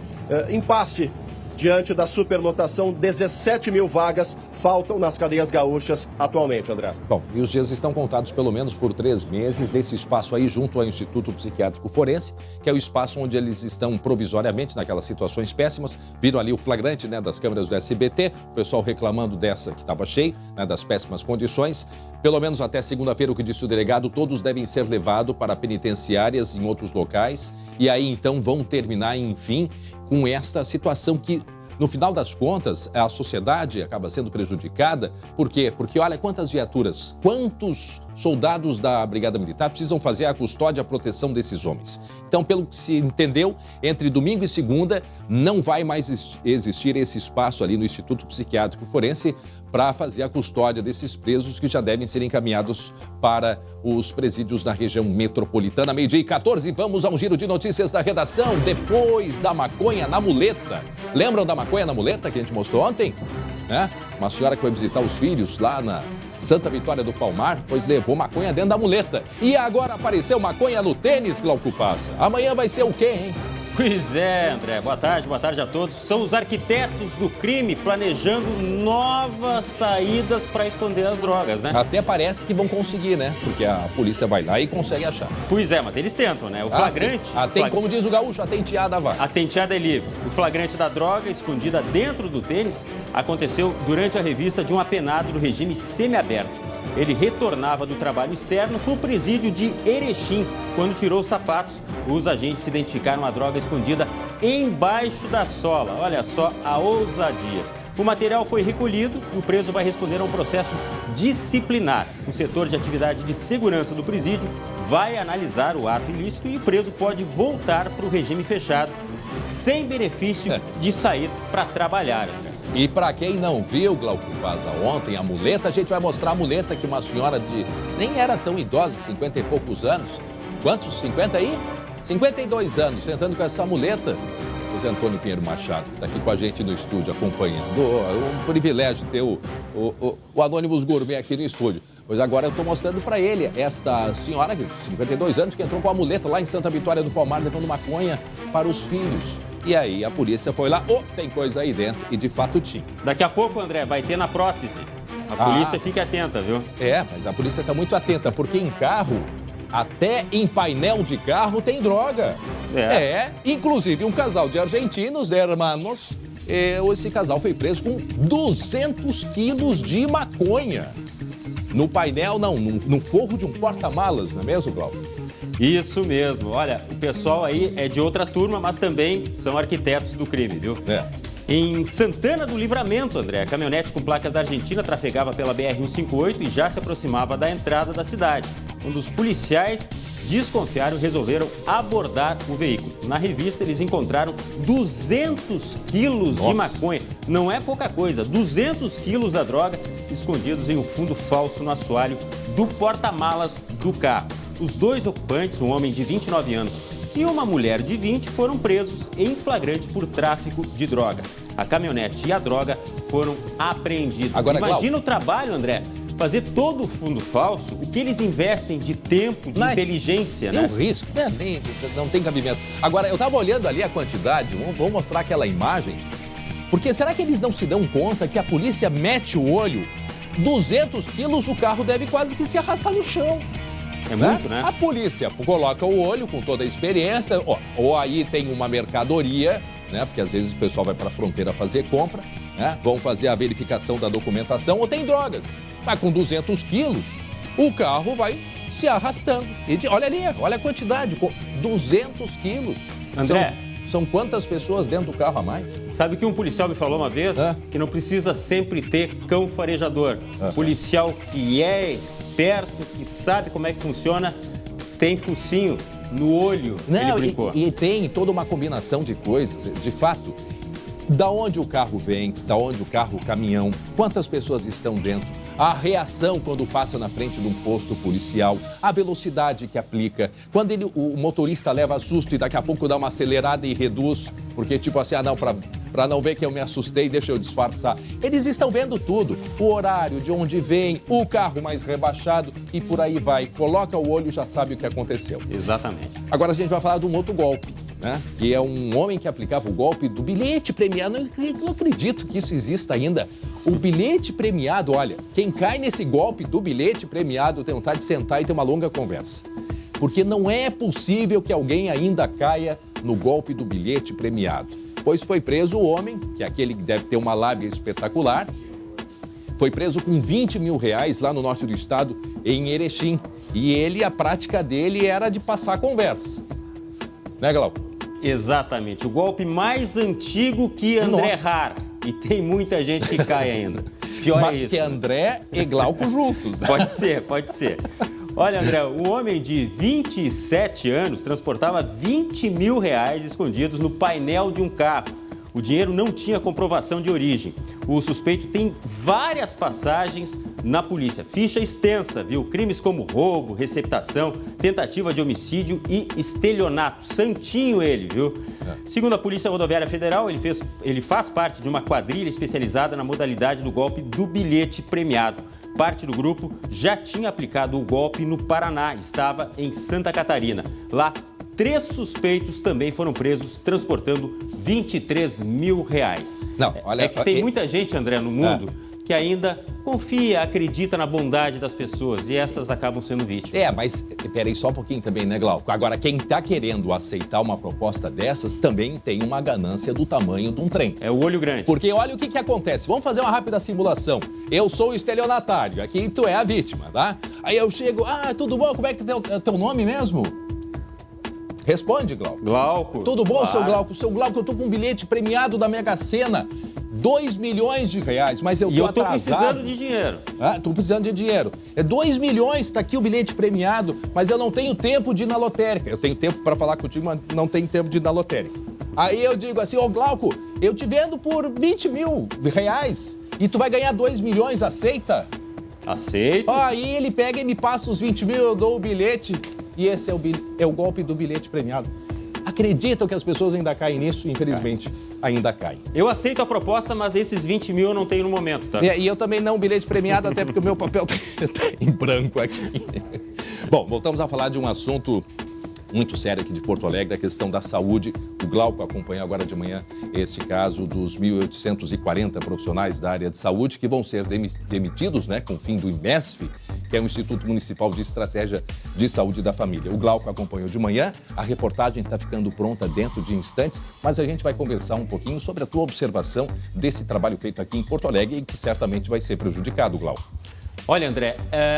impasse diante da superlotação. 17 mil vagas faltam nas cadeias gaúchas atualmente, André. Bom, e os dias estão contados pelo menos por 3 meses desse espaço aí junto ao Instituto Psiquiátrico Forense, que é o espaço onde eles estão provisoriamente naquelas situações péssimas. Viram ali o flagrante, né, das câmeras do SBT, o pessoal reclamando dessa que estava cheio, né, das péssimas condições. Pelo menos até segunda-feira, o que disse o delegado, todos devem ser levados para penitenciárias em outros locais. E aí, então, vão terminar, enfim, com esta situação que, no final das contas, a sociedade acaba sendo prejudicada. Por quê? Porque olha quantas viaturas, quantos soldados da Brigada Militar precisam fazer a custódia e a proteção desses homens. Então, pelo que se entendeu, entre domingo e segunda, não vai mais existir esse espaço ali no Instituto Psiquiátrico Forense para fazer a custódia desses presos que já devem ser encaminhados para os presídios na região metropolitana. 12h14, vamos a um giro de notícias da redação. Depois da maconha na muleta. Lembram da maconha na muleta que a gente mostrou ontem? Uma senhora que foi visitar os filhos lá na Santa Vitória do Palmar, pois levou maconha dentro da muleta. E agora apareceu maconha no tênis, Glauco Passa. Amanhã vai ser o quê, hein? Pois é, André. Boa tarde a todos. São os arquitetos do crime planejando novas saídas para esconder as drogas, né? Até parece que vão conseguir, né? Porque a polícia vai lá e consegue achar. Pois é, mas eles tentam, né? O flagrante... Como diz o gaúcho, a tenteada vai. A tenteada é livre. O flagrante da droga escondida dentro do tênis aconteceu durante a revista de um apenado do regime semiaberto. Ele retornava do trabalho externo para o presídio de Erechim. Quando tirou os sapatos, os agentes identificaram a droga escondida embaixo da sola. Olha só a ousadia. O material foi recolhido e o preso vai responder a um processo disciplinar. O setor de atividade de segurança do presídio vai analisar o ato ilícito e o preso pode voltar para o regime fechado sem benefício de sair para trabalhar. E para quem não viu, Glauco Passa, ontem a muleta, a gente vai mostrar a muleta que uma senhora de... nem era tão idosa, 50 e poucos anos. Quantos? 50 aí? 52 anos, tentando com essa muleta. José Antônio Pinheiro Machado, que está aqui com a gente no estúdio, acompanhando. É um privilégio ter o Anônimos Gourmet aqui no estúdio. Pois agora eu estou mostrando para ele esta senhora, de 52 anos, que entrou com a muleta lá em Santa Vitória do Palmar, levando maconha para os filhos. E aí a polícia foi lá, tem coisa aí dentro, e de fato tinha. Daqui a pouco, André, vai ter na prótese. A polícia fique atenta, viu? Mas a polícia está muito atenta, porque em carro, até em painel de carro tem droga. Inclusive um casal de argentinos, de hermanos, esse casal foi preso com 200 quilos de maconha. No painel, no forro de um porta-malas, não é mesmo, Glauco? Isso mesmo. Olha, o pessoal aí é de outra turma, mas também são arquitetos do crime, viu? Em Santana do Livramento, André, a caminhonete com placas da Argentina trafegava pela BR-158 e já se aproximava da entrada da cidade, quando os policiais desconfiaram e resolveram abordar o veículo. Na revista, eles encontraram 200 quilos de maconha. Não é pouca coisa, 200 quilos da droga escondidos em um fundo falso no assoalho do porta-malas do carro. Os dois ocupantes, um homem de 29 anos e uma mulher de 20, foram presos em flagrante por tráfico de drogas. A caminhonete e a droga foram apreendidas. Agora, imagina o trabalho, André, fazer todo o fundo falso, o que eles investem de tempo, de inteligência, né? É um risco, não tem cabimento. Agora, eu estava olhando ali a quantidade, vou mostrar aquela imagem, porque será que eles não se dão conta que a polícia mete o olho, 200 quilos, o carro deve quase que se arrastar no chão. É muito, né? A polícia coloca o olho com toda a experiência, ou aí tem uma mercadoria, né? Porque às vezes o pessoal vai para a fronteira fazer compra, né? Vão fazer a verificação da documentação, ou tem drogas. Mas com 200 quilos, o carro vai se arrastando. Olha ali, olha a quantidade, 200 quilos. André, são quantas pessoas dentro do carro a mais? Sabe o que um policial me falou uma vez? Que não precisa sempre ter cão farejador. Policial que é esperto, que sabe como é que funciona, tem focinho no olho, ele brincou. E tem toda uma combinação de coisas, de fato. Da onde o carro vem, da onde o caminhão, quantas pessoas estão dentro, a reação quando passa na frente de um posto policial, a velocidade que aplica, quando o motorista leva susto e daqui a pouco dá uma acelerada e reduz, porque tipo assim, para não ver que eu me assustei, deixa eu disfarçar. Eles estão vendo tudo, o horário, de onde vem, o carro mais rebaixado e por aí vai. Coloca o olho e já sabe o que aconteceu. Exatamente. Agora a gente vai falar de um outro golpe. Que é um homem que aplicava o golpe do bilhete premiado. Eu não acredito que isso exista ainda. O bilhete premiado, olha, quem cai nesse golpe do bilhete premiado tem vontade de sentar e ter uma longa conversa. Porque não é possível que alguém ainda caia no golpe do bilhete premiado. Pois foi preso o homem, que é aquele que deve ter uma lábia espetacular, foi preso com 20 mil reais lá no norte do estado, em Erechim. E a prática dele era de passar conversa. Né, Glauco? Exatamente. O golpe mais antigo que André Har. E tem muita gente que cai ainda. Pior é isso. Que André e Glauco juntos, né? Pode ser. Olha, André, um homem de 27 anos transportava 20 mil reais escondidos no painel de um carro. O dinheiro não tinha comprovação de origem. O suspeito tem várias passagens na polícia. Ficha extensa, viu? Crimes como roubo, receptação, tentativa de homicídio e estelionato. Santinho ele, viu? Segundo a Polícia Rodoviária Federal, ele faz parte de uma quadrilha especializada na modalidade do golpe do bilhete premiado. Parte do grupo já tinha aplicado o golpe no Paraná, estava em Santa Catarina. Lá, 3 suspeitos também foram presos transportando 23 mil reais. Não, olha, tem muita gente, André, no mundo que ainda confia, acredita na bondade das pessoas e essas acabam sendo vítimas. Mas peraí só um pouquinho também, né, Glauco? Agora, quem está querendo aceitar uma proposta dessas também tem uma ganância do tamanho de um trem. É o olho grande. Porque olha o que acontece. Vamos fazer uma rápida simulação. Eu sou o estelionatário, aqui tu é a vítima, tá? Aí eu chego, tudo bom? Como é que é teu nome mesmo? Responde, Glauco. Glauco. Tudo bom, seu Glauco? Seu Glauco, eu tô com um bilhete premiado da Mega Sena. 2 milhões de reais, mas eu tô atrasado. E eu tô precisando de dinheiro. Tô precisando de dinheiro. 2 milhões, tá aqui o bilhete premiado, mas eu não tenho tempo de ir na lotérica. Eu tenho tempo para falar contigo, mas não tenho tempo de ir na lotérica. Aí eu digo assim, Glauco, eu te vendo por 20 mil reais e tu vai ganhar 2 milhões, aceita? Aceito. Aí ele pega e me passa os 20 mil, eu dou o bilhete e esse é o golpe do bilhete premiado. Acreditam que as pessoas ainda caem nisso? Infelizmente, ainda caem. Eu aceito a proposta, mas esses 20 mil eu não tenho no momento, tá? E eu também não, bilhete premiado, até porque o meu papel tá em branco aqui. Bom, voltamos a falar de um assunto muito sério aqui de Porto Alegre, a questão da saúde. O Glauco acompanha agora de manhã este caso dos 1.840 profissionais da área de saúde que vão ser demitidos, né, com o fim do IMESF, que é o Instituto Municipal de Estratégia de Saúde da Família. O Glauco acompanhou de manhã, a reportagem está ficando pronta dentro de instantes, mas a gente vai conversar um pouquinho sobre a tua observação desse trabalho feito aqui em Porto Alegre e que certamente vai ser prejudicado, Glauco. Olha, André,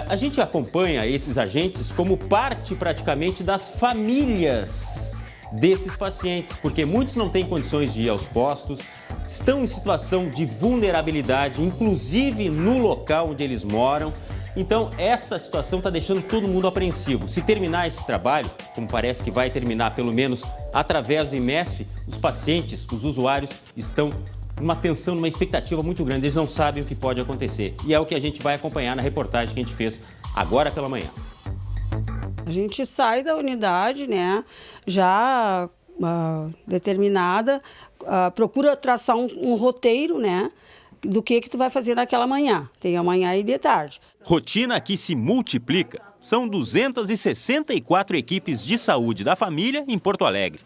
a gente acompanha esses agentes como parte praticamente das famílias desses pacientes, porque muitos não têm condições de ir aos postos, estão em situação de vulnerabilidade, inclusive no local onde eles moram. Então, essa situação está deixando todo mundo apreensivo. Se terminar esse trabalho, como parece que vai terminar pelo menos através do IMESF, os pacientes, os usuários estão numa tensão, numa expectativa muito grande. Eles não sabem o que pode acontecer. E é o que a gente vai acompanhar na reportagem que a gente fez agora pela manhã. A gente sai da unidade, né, já determinada, procura traçar um roteiro, né, do que tu vai fazer naquela manhã. Tem a manhã e de tarde. Rotina que se multiplica. São 264 equipes de saúde da família em Porto Alegre.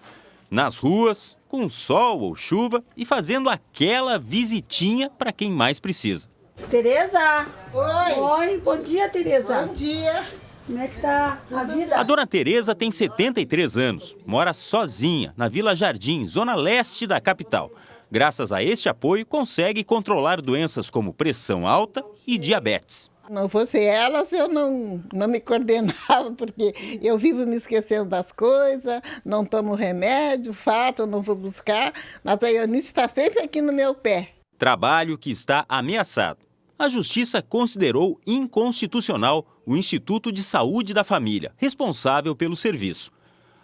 Nas ruas, com sol ou chuva e fazendo aquela visitinha para quem mais precisa. Tereza! Oi! Oi, bom dia, Tereza! Bom dia! Como é que tá a vida? A dona Tereza tem 73 anos, mora sozinha na Vila Jardim, zona leste da capital. Graças a este apoio, consegue controlar doenças como pressão alta e diabetes. Não fosse elas, eu não me coordenava, porque eu vivo me esquecendo das coisas, não tomo remédio, falta, eu não vou buscar, mas a Eunice está sempre aqui no meu pé. Trabalho que está ameaçado. A Justiça considerou inconstitucional o Instituto de Saúde da Família, responsável pelo serviço.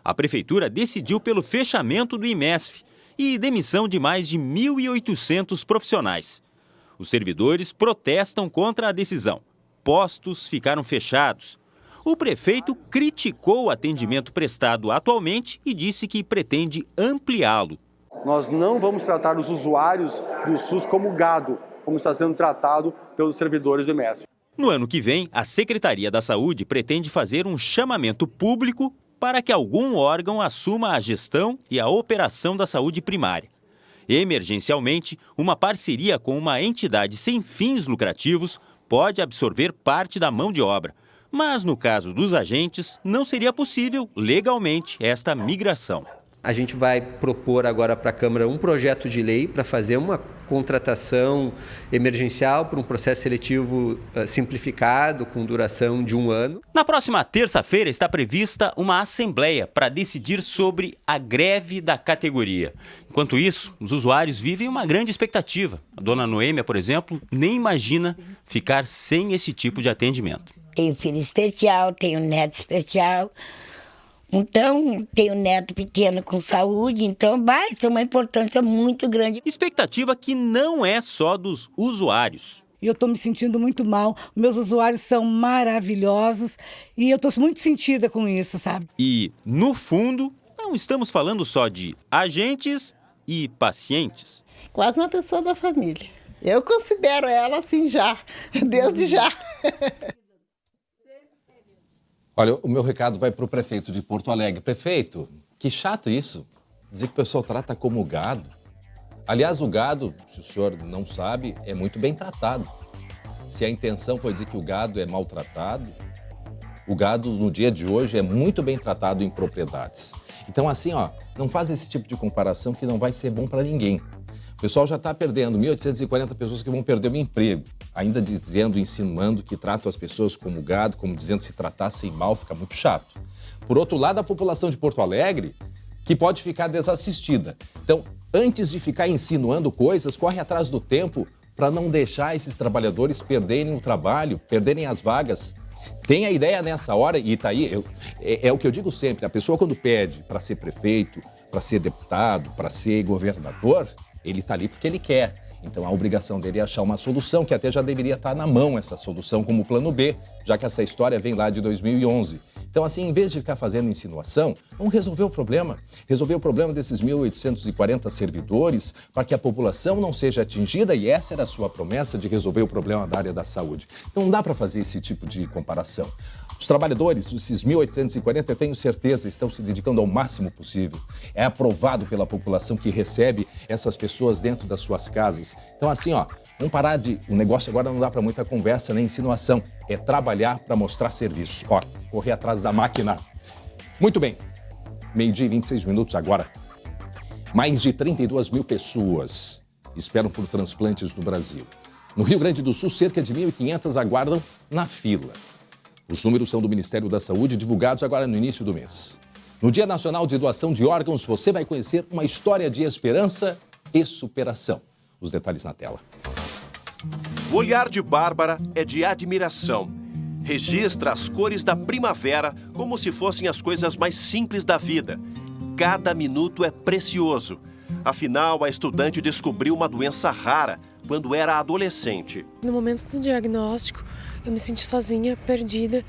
A Prefeitura decidiu pelo fechamento do IMESF e demissão de mais de 1.800 profissionais. Os servidores protestam contra a decisão. Postos ficaram fechados. O prefeito criticou o atendimento prestado atualmente e disse que pretende ampliá-lo. Nós não vamos tratar os usuários do SUS como gado, como está sendo tratado pelos servidores do IMESF. No ano que vem, a Secretaria da Saúde pretende fazer um chamamento público para que algum órgão assuma a gestão e a operação da saúde primária. Emergencialmente, uma parceria com uma entidade sem fins lucrativos pode absorver parte da mão de obra. Mas, no caso dos agentes, não seria possível, legalmente, esta migração. A gente vai propor agora para a Câmara um projeto de lei para fazer uma contratação emergencial por um processo seletivo simplificado, com duração de 1 ano. Na próxima terça-feira está prevista uma assembleia para decidir sobre a greve da categoria. Enquanto isso, os usuários vivem uma grande expectativa. A dona Noêmia, por exemplo, nem imagina ficar sem esse tipo de atendimento. Tenho filho especial, tenho neto especial. Então, tenho um neto pequeno com saúde, então vai ser uma importância muito grande. Expectativa que não é só dos usuários. Eu estou me sentindo muito mal, meus usuários são maravilhosos e eu estou muito sentida com isso, sabe? E, no fundo, não estamos falando só de agentes e pacientes. Quase uma pessoa da família. Eu considero ela assim já, desde já. Olha, o meu recado vai para o prefeito de Porto Alegre. Prefeito, que chato isso, dizer que o pessoal trata como gado. Aliás, o gado, se o senhor não sabe, é muito bem tratado. Se a intenção foi dizer que o gado é maltratado, o gado no dia de hoje é muito bem tratado em propriedades. Então assim, não faz esse tipo de comparação que não vai ser bom para ninguém. O pessoal já está perdendo 1.840 pessoas que vão perder o emprego. Ainda dizendo, insinuando que tratam as pessoas como gado, como dizendo se tratassem mal, fica muito chato. Por outro lado, a população de Porto Alegre, que pode ficar desassistida. Então, antes de ficar insinuando coisas, corre atrás do tempo para não deixar esses trabalhadores perderem o trabalho, perderem as vagas. Tem a ideia nessa hora, e tá aí, é o que eu digo sempre, a pessoa quando pede para ser prefeito, para ser deputado, para ser governador, ele está ali porque ele quer. Então a obrigação dele é achar uma solução, que até já deveria estar na mão essa solução como plano B, já que essa história vem lá de 2011. Então assim, em vez de ficar fazendo insinuação, vamos resolver o problema. Resolver o problema desses 1.840 servidores para que a população não seja atingida, e essa era a sua promessa de resolver o problema da área da saúde. Então não dá para fazer esse tipo de comparação. Os trabalhadores, esses 1.840, eu tenho certeza, estão se dedicando ao máximo possível. É aprovado pela população que recebe essas pessoas dentro das suas casas. Então assim, vamos parar de... O negócio agora não dá para muita conversa nem insinuação. É trabalhar para mostrar serviço. Correr atrás da máquina. Muito bem. 12h26 agora. Mais de 32 mil pessoas esperam por transplantes no Brasil. No Rio Grande do Sul, cerca de 1.500 aguardam na fila. Os números são do Ministério da Saúde, divulgados agora no início do mês. No Dia Nacional de Doação de Órgãos, você vai conhecer uma história de esperança e superação. Os detalhes na tela. O olhar de Bárbara é de admiração. Registra as cores da primavera como se fossem as coisas mais simples da vida. Cada minuto é precioso. Afinal, a estudante descobriu uma doença rara quando era adolescente. No momento do diagnóstico, eu me senti sozinha, perdida,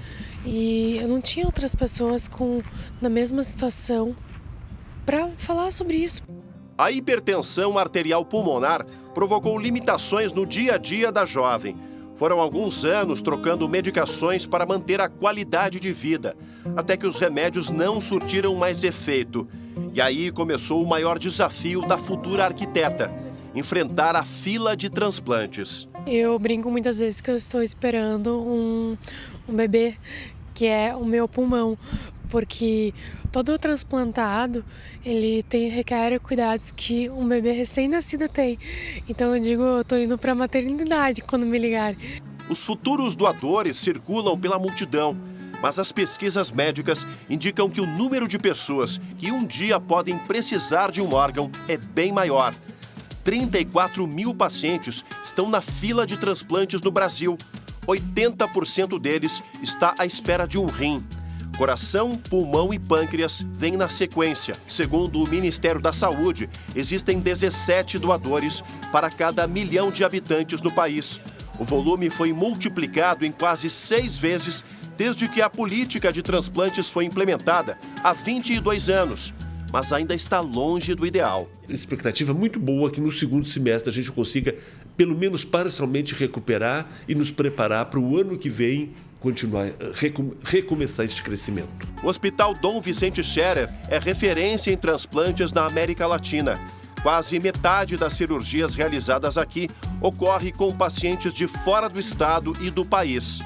e eu não tinha outras pessoas na mesma situação para falar sobre isso. A hipertensão arterial pulmonar provocou limitações no dia a dia da jovem. Foram alguns anos trocando medicações para manter a qualidade de vida, até que os remédios não surtiram mais efeito. E aí começou o maior desafio da futura arquiteta: enfrentar a fila de transplantes. Eu brinco muitas vezes que eu estou esperando um bebê, que é o meu pulmão, porque todo transplantado, ele requer cuidados que um bebê recém-nascido tem. Então eu digo, eu estou indo para a maternidade quando me ligarem. Os futuros doadores circulam pela multidão, mas as pesquisas médicas indicam que o número de pessoas que um dia podem precisar de um órgão é bem maior. 34 mil pacientes estão na fila de transplantes no Brasil. 80% deles está à espera de um rim. Coração, pulmão e pâncreas vêm na sequência. Segundo o Ministério da Saúde, existem 17 doadores para cada 1 milhão de habitantes no país. O volume foi multiplicado em quase 6 vezes desde que a política de transplantes foi implementada há 22 anos. Mas ainda está longe do ideal. Expectativa muito boa que no segundo semestre a gente consiga, pelo menos parcialmente, recuperar e nos preparar para o ano que vem continuar, recomeçar este crescimento. O Hospital Dom Vicente Scherer é referência em transplantes na América Latina. Quase metade das cirurgias realizadas aqui ocorre com pacientes de fora do estado e do país.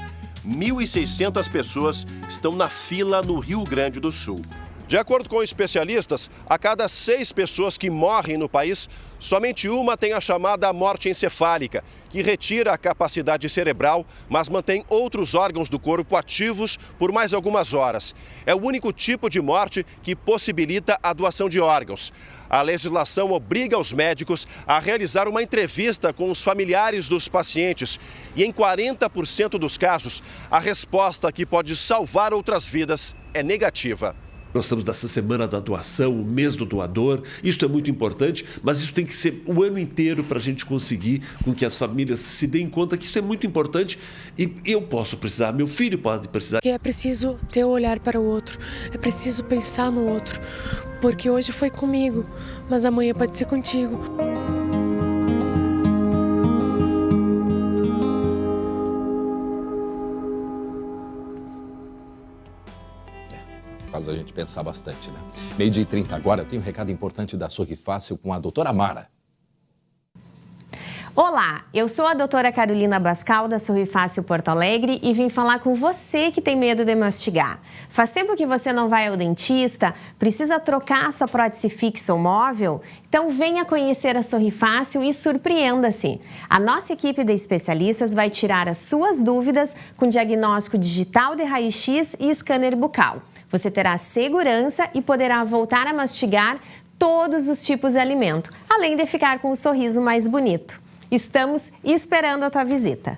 1.600 pessoas estão na fila no Rio Grande do Sul. De acordo com especialistas, a cada 6 pessoas que morrem no país, somente uma tem a chamada morte encefálica, que retira a capacidade cerebral, mas mantém outros órgãos do corpo ativos por mais algumas horas. É o único tipo de morte que possibilita a doação de órgãos. A legislação obriga os médicos a realizar uma entrevista com os familiares dos pacientes. E em 40% dos casos, a resposta que pode salvar outras vidas é negativa. Nós estamos nessa semana da doação, o mês do doador. Isso é muito importante, mas isso tem que ser o ano inteiro para a gente conseguir com que as famílias se deem conta que isso é muito importante e eu posso precisar, meu filho pode precisar. É preciso ter o olhar para o outro, é preciso pensar no outro, porque hoje foi comigo, mas amanhã pode ser contigo. Faz a gente pensar bastante, né? 12h30 agora, tem um recado importante da Sorri Fácil com a doutora Mara. Olá, eu sou a doutora Carolina Bascal da Sorri Fácil Porto Alegre e vim falar com você que tem medo de mastigar. Faz tempo que você não vai ao dentista? Precisa trocar sua prótese fixa ou móvel? Então venha conhecer a Sorri Fácil e surpreenda-se. A nossa equipe de especialistas vai tirar as suas dúvidas com diagnóstico digital de raio-x e scanner bucal. Você terá segurança e poderá voltar a mastigar todos os tipos de alimento, além de ficar com um sorriso mais bonito. Estamos esperando a tua visita.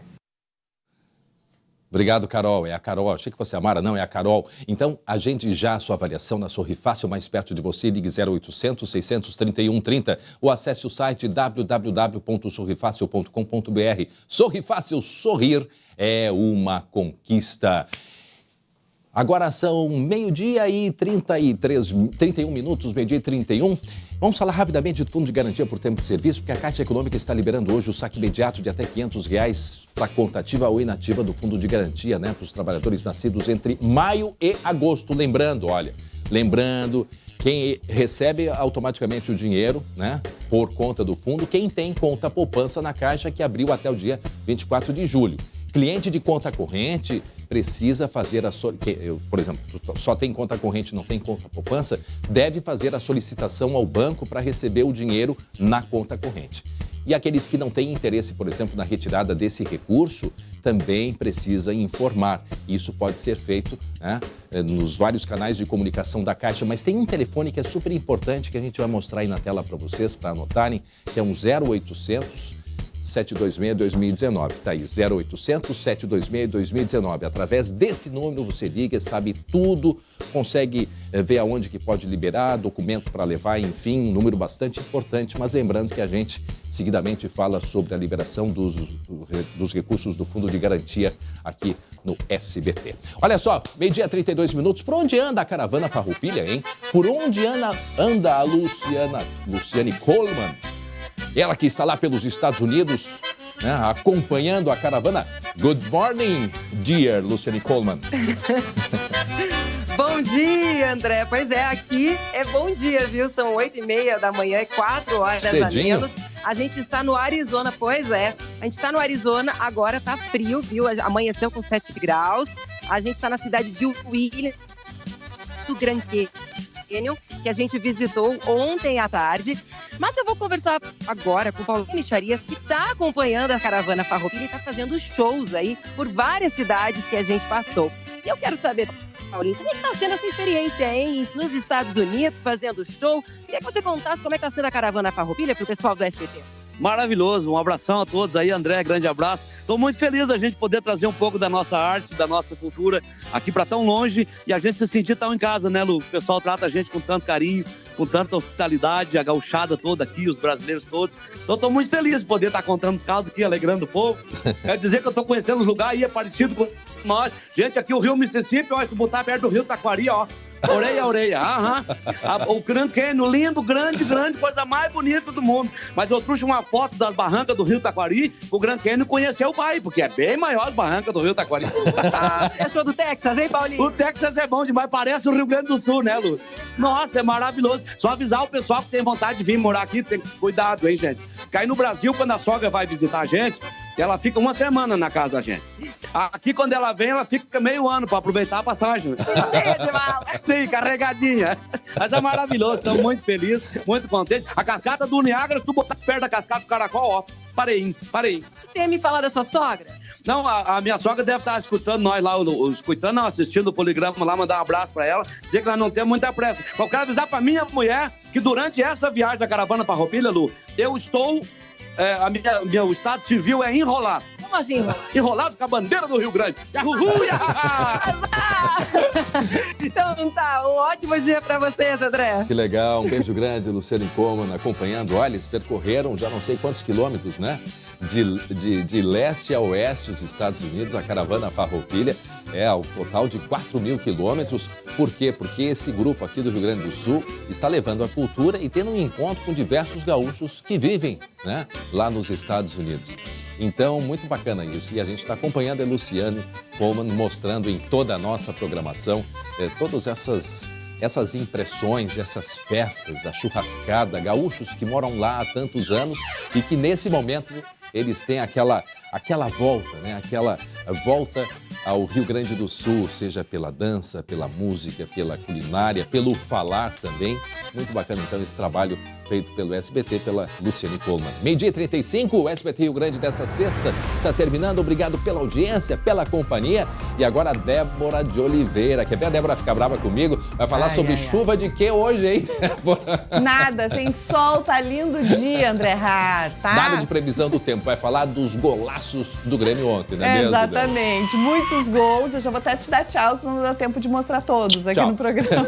Obrigado, Carol. É a Carol. Achei que fosse a Mara. Não, é a Carol. Então, agende já a sua avaliação na Sorri Fácil, mais perto de você. Ligue 0800 631 30 ou acesse o site www.sorrifacil.com.br. Sorri Fácil, sorrir é uma conquista. Agora são 12h e 31 minutos, 12h e 31. Vamos falar rapidamente do Fundo de Garantia por Tempo de Serviço, porque a Caixa Econômica está liberando hoje o saque imediato de até R$500 para a conta ativa ou inativa do Fundo de Garantia, né, para os trabalhadores nascidos entre maio e agosto. Lembrando, quem recebe automaticamente o dinheiro, né, por conta do fundo, quem tem conta poupança na Caixa que abriu até o dia 24 de julho. Cliente de conta corrente precisa fazer por exemplo, só tem conta corrente, não tem conta poupança, deve fazer a solicitação ao banco para receber o dinheiro na conta corrente. E aqueles que não têm interesse, por exemplo, na retirada desse recurso, também precisa informar. Isso pode ser feito, né, nos vários canais de comunicação da Caixa, mas tem um telefone que é super importante que a gente vai mostrar aí na tela para vocês, para anotarem, que é um 0800 726-2019, tá aí, 0800 726-2019. Através desse número você liga, sabe tudo, consegue ver aonde que pode liberar, documento para levar, enfim, um número bastante importante, mas lembrando que a gente seguidamente fala sobre a liberação dos recursos do Fundo de Garantia aqui no SBT. Olha só, 12h e 32 minutos, por onde anda a caravana Farroupilha, hein? Por onde anda a Luciane Coleman? Ela que está lá pelos Estados Unidos, né, acompanhando a caravana. Good morning, dear Luciane Coleman. Bom dia, André. Pois é, aqui é bom dia, viu? São 8h30 da manhã, é 4 horas a menos. A gente está no Arizona, pois é. A gente está no Arizona, agora tá frio, viu? Amanheceu com 7 graus. A gente está na cidade de Williams, do Grand Canyon, que a gente visitou ontem à tarde. Mas eu vou conversar agora com o Paulinho Micharias, que está acompanhando a Caravana Farroupilha e está fazendo shows aí por várias cidades que a gente passou. E eu quero saber, Paulinho, como é que está sendo essa experiência, hein? Nos Estados Unidos, fazendo show. Queria que você contasse como é que está sendo a Caravana Farroupilha para o pessoal do SBT. Maravilhoso, um abração a todos aí, André, grande abraço. Estou muito feliz a gente poder trazer um pouco da nossa arte, da nossa cultura aqui para tão longe e a gente se sentir tão em casa, né, Lu? O pessoal trata a gente com tanto carinho, com tanta hospitalidade, a gauchada toda aqui, os brasileiros todos. Então estou muito feliz de poder estar contando os casos aqui, alegrando o povo. Quero dizer que eu estou conhecendo os lugares aí, é parecido com nós. Gente, aqui o Rio Mississippi, ó, se botar perto do Rio Taquari, ó. Orelha a orelha, aham. O Grand Canyon, lindo, grande, coisa mais bonita do mundo. Mas eu trouxe uma foto das barrancas do Rio Taquari, o Grand Canyon conheceu o bairro, porque é bem maior as barrancas do Rio Taquari. Você achou do Texas, hein, Paulinho? O Texas é bom demais, parece o Rio Grande do Sul, né, Lu? Nossa, é maravilhoso. Só avisar o pessoal que tem vontade de vir morar aqui, tem cuidado, hein, gente? Porque aí no Brasil, quando a sogra vai visitar a gente, ela fica uma semana na casa da gente. Aqui, quando ela vem, ela fica meio ano para aproveitar a passagem. Cheia de mala. Sim, carregadinha. Mas é maravilhoso, estamos muito felizes, muito contentes. A cascata do Niágara, se tu botar perto da cascata do Caracol, ó, parei. Você ia me falar da sua sogra? Não, a minha sogra deve estar escutando nós lá, escutando, não, assistindo o Poligrama lá, mandar um abraço para ela, dizer que nós não temos muita pressa. Mas eu quero avisar para minha mulher que durante essa viagem da Caravana Farroupilha, Lu, eu estou... meu estado civil é enrolado. Como assim enrolado? Enrolado com a bandeira do Rio Grande. Então tá, um ótimo dia pra vocês, André. Que legal, um beijo grande, Luciane Coleman acompanhando. Olha, eles percorreram já não sei quantos quilômetros, né? De leste a oeste dos Estados Unidos, a Caravana Farroupilha é ao total de 4.000 quilômetros. Por quê? Porque esse grupo aqui do Rio Grande do Sul está levando a cultura e tendo um encontro com diversos gaúchos que vivem, né, lá nos Estados Unidos. Então, muito bacana isso. E a gente está acompanhando a Luciane Coleman, mostrando em toda a nossa programação todas essas impressões, essas festas, a churrascada, gaúchos que moram lá há tantos anos e que nesse momento eles têm aquela volta, né? Aquela volta ao Rio Grande do Sul, seja pela dança, pela música, pela culinária, pelo falar também. Muito bacana, então, esse trabalho feito pelo SBT, pela Luciane Coleman. 12h35, o SBT Rio Grande dessa sexta está terminando. Obrigado pela audiência, pela companhia. E agora a Débora de Oliveira. Quer ver a Débora ficar brava comigo? Vai falar sobre chuva de quê hoje, hein, Débora? Nada, tem sol, tá lindo o dia, André Hart, tá? Nada de previsão do tempo. Vai falar dos golaços do Grêmio ontem, não é mesmo? Exatamente, muitos gols. Eu já vou até te dar tchau, senão não dá tempo de mostrar todos aqui no programa.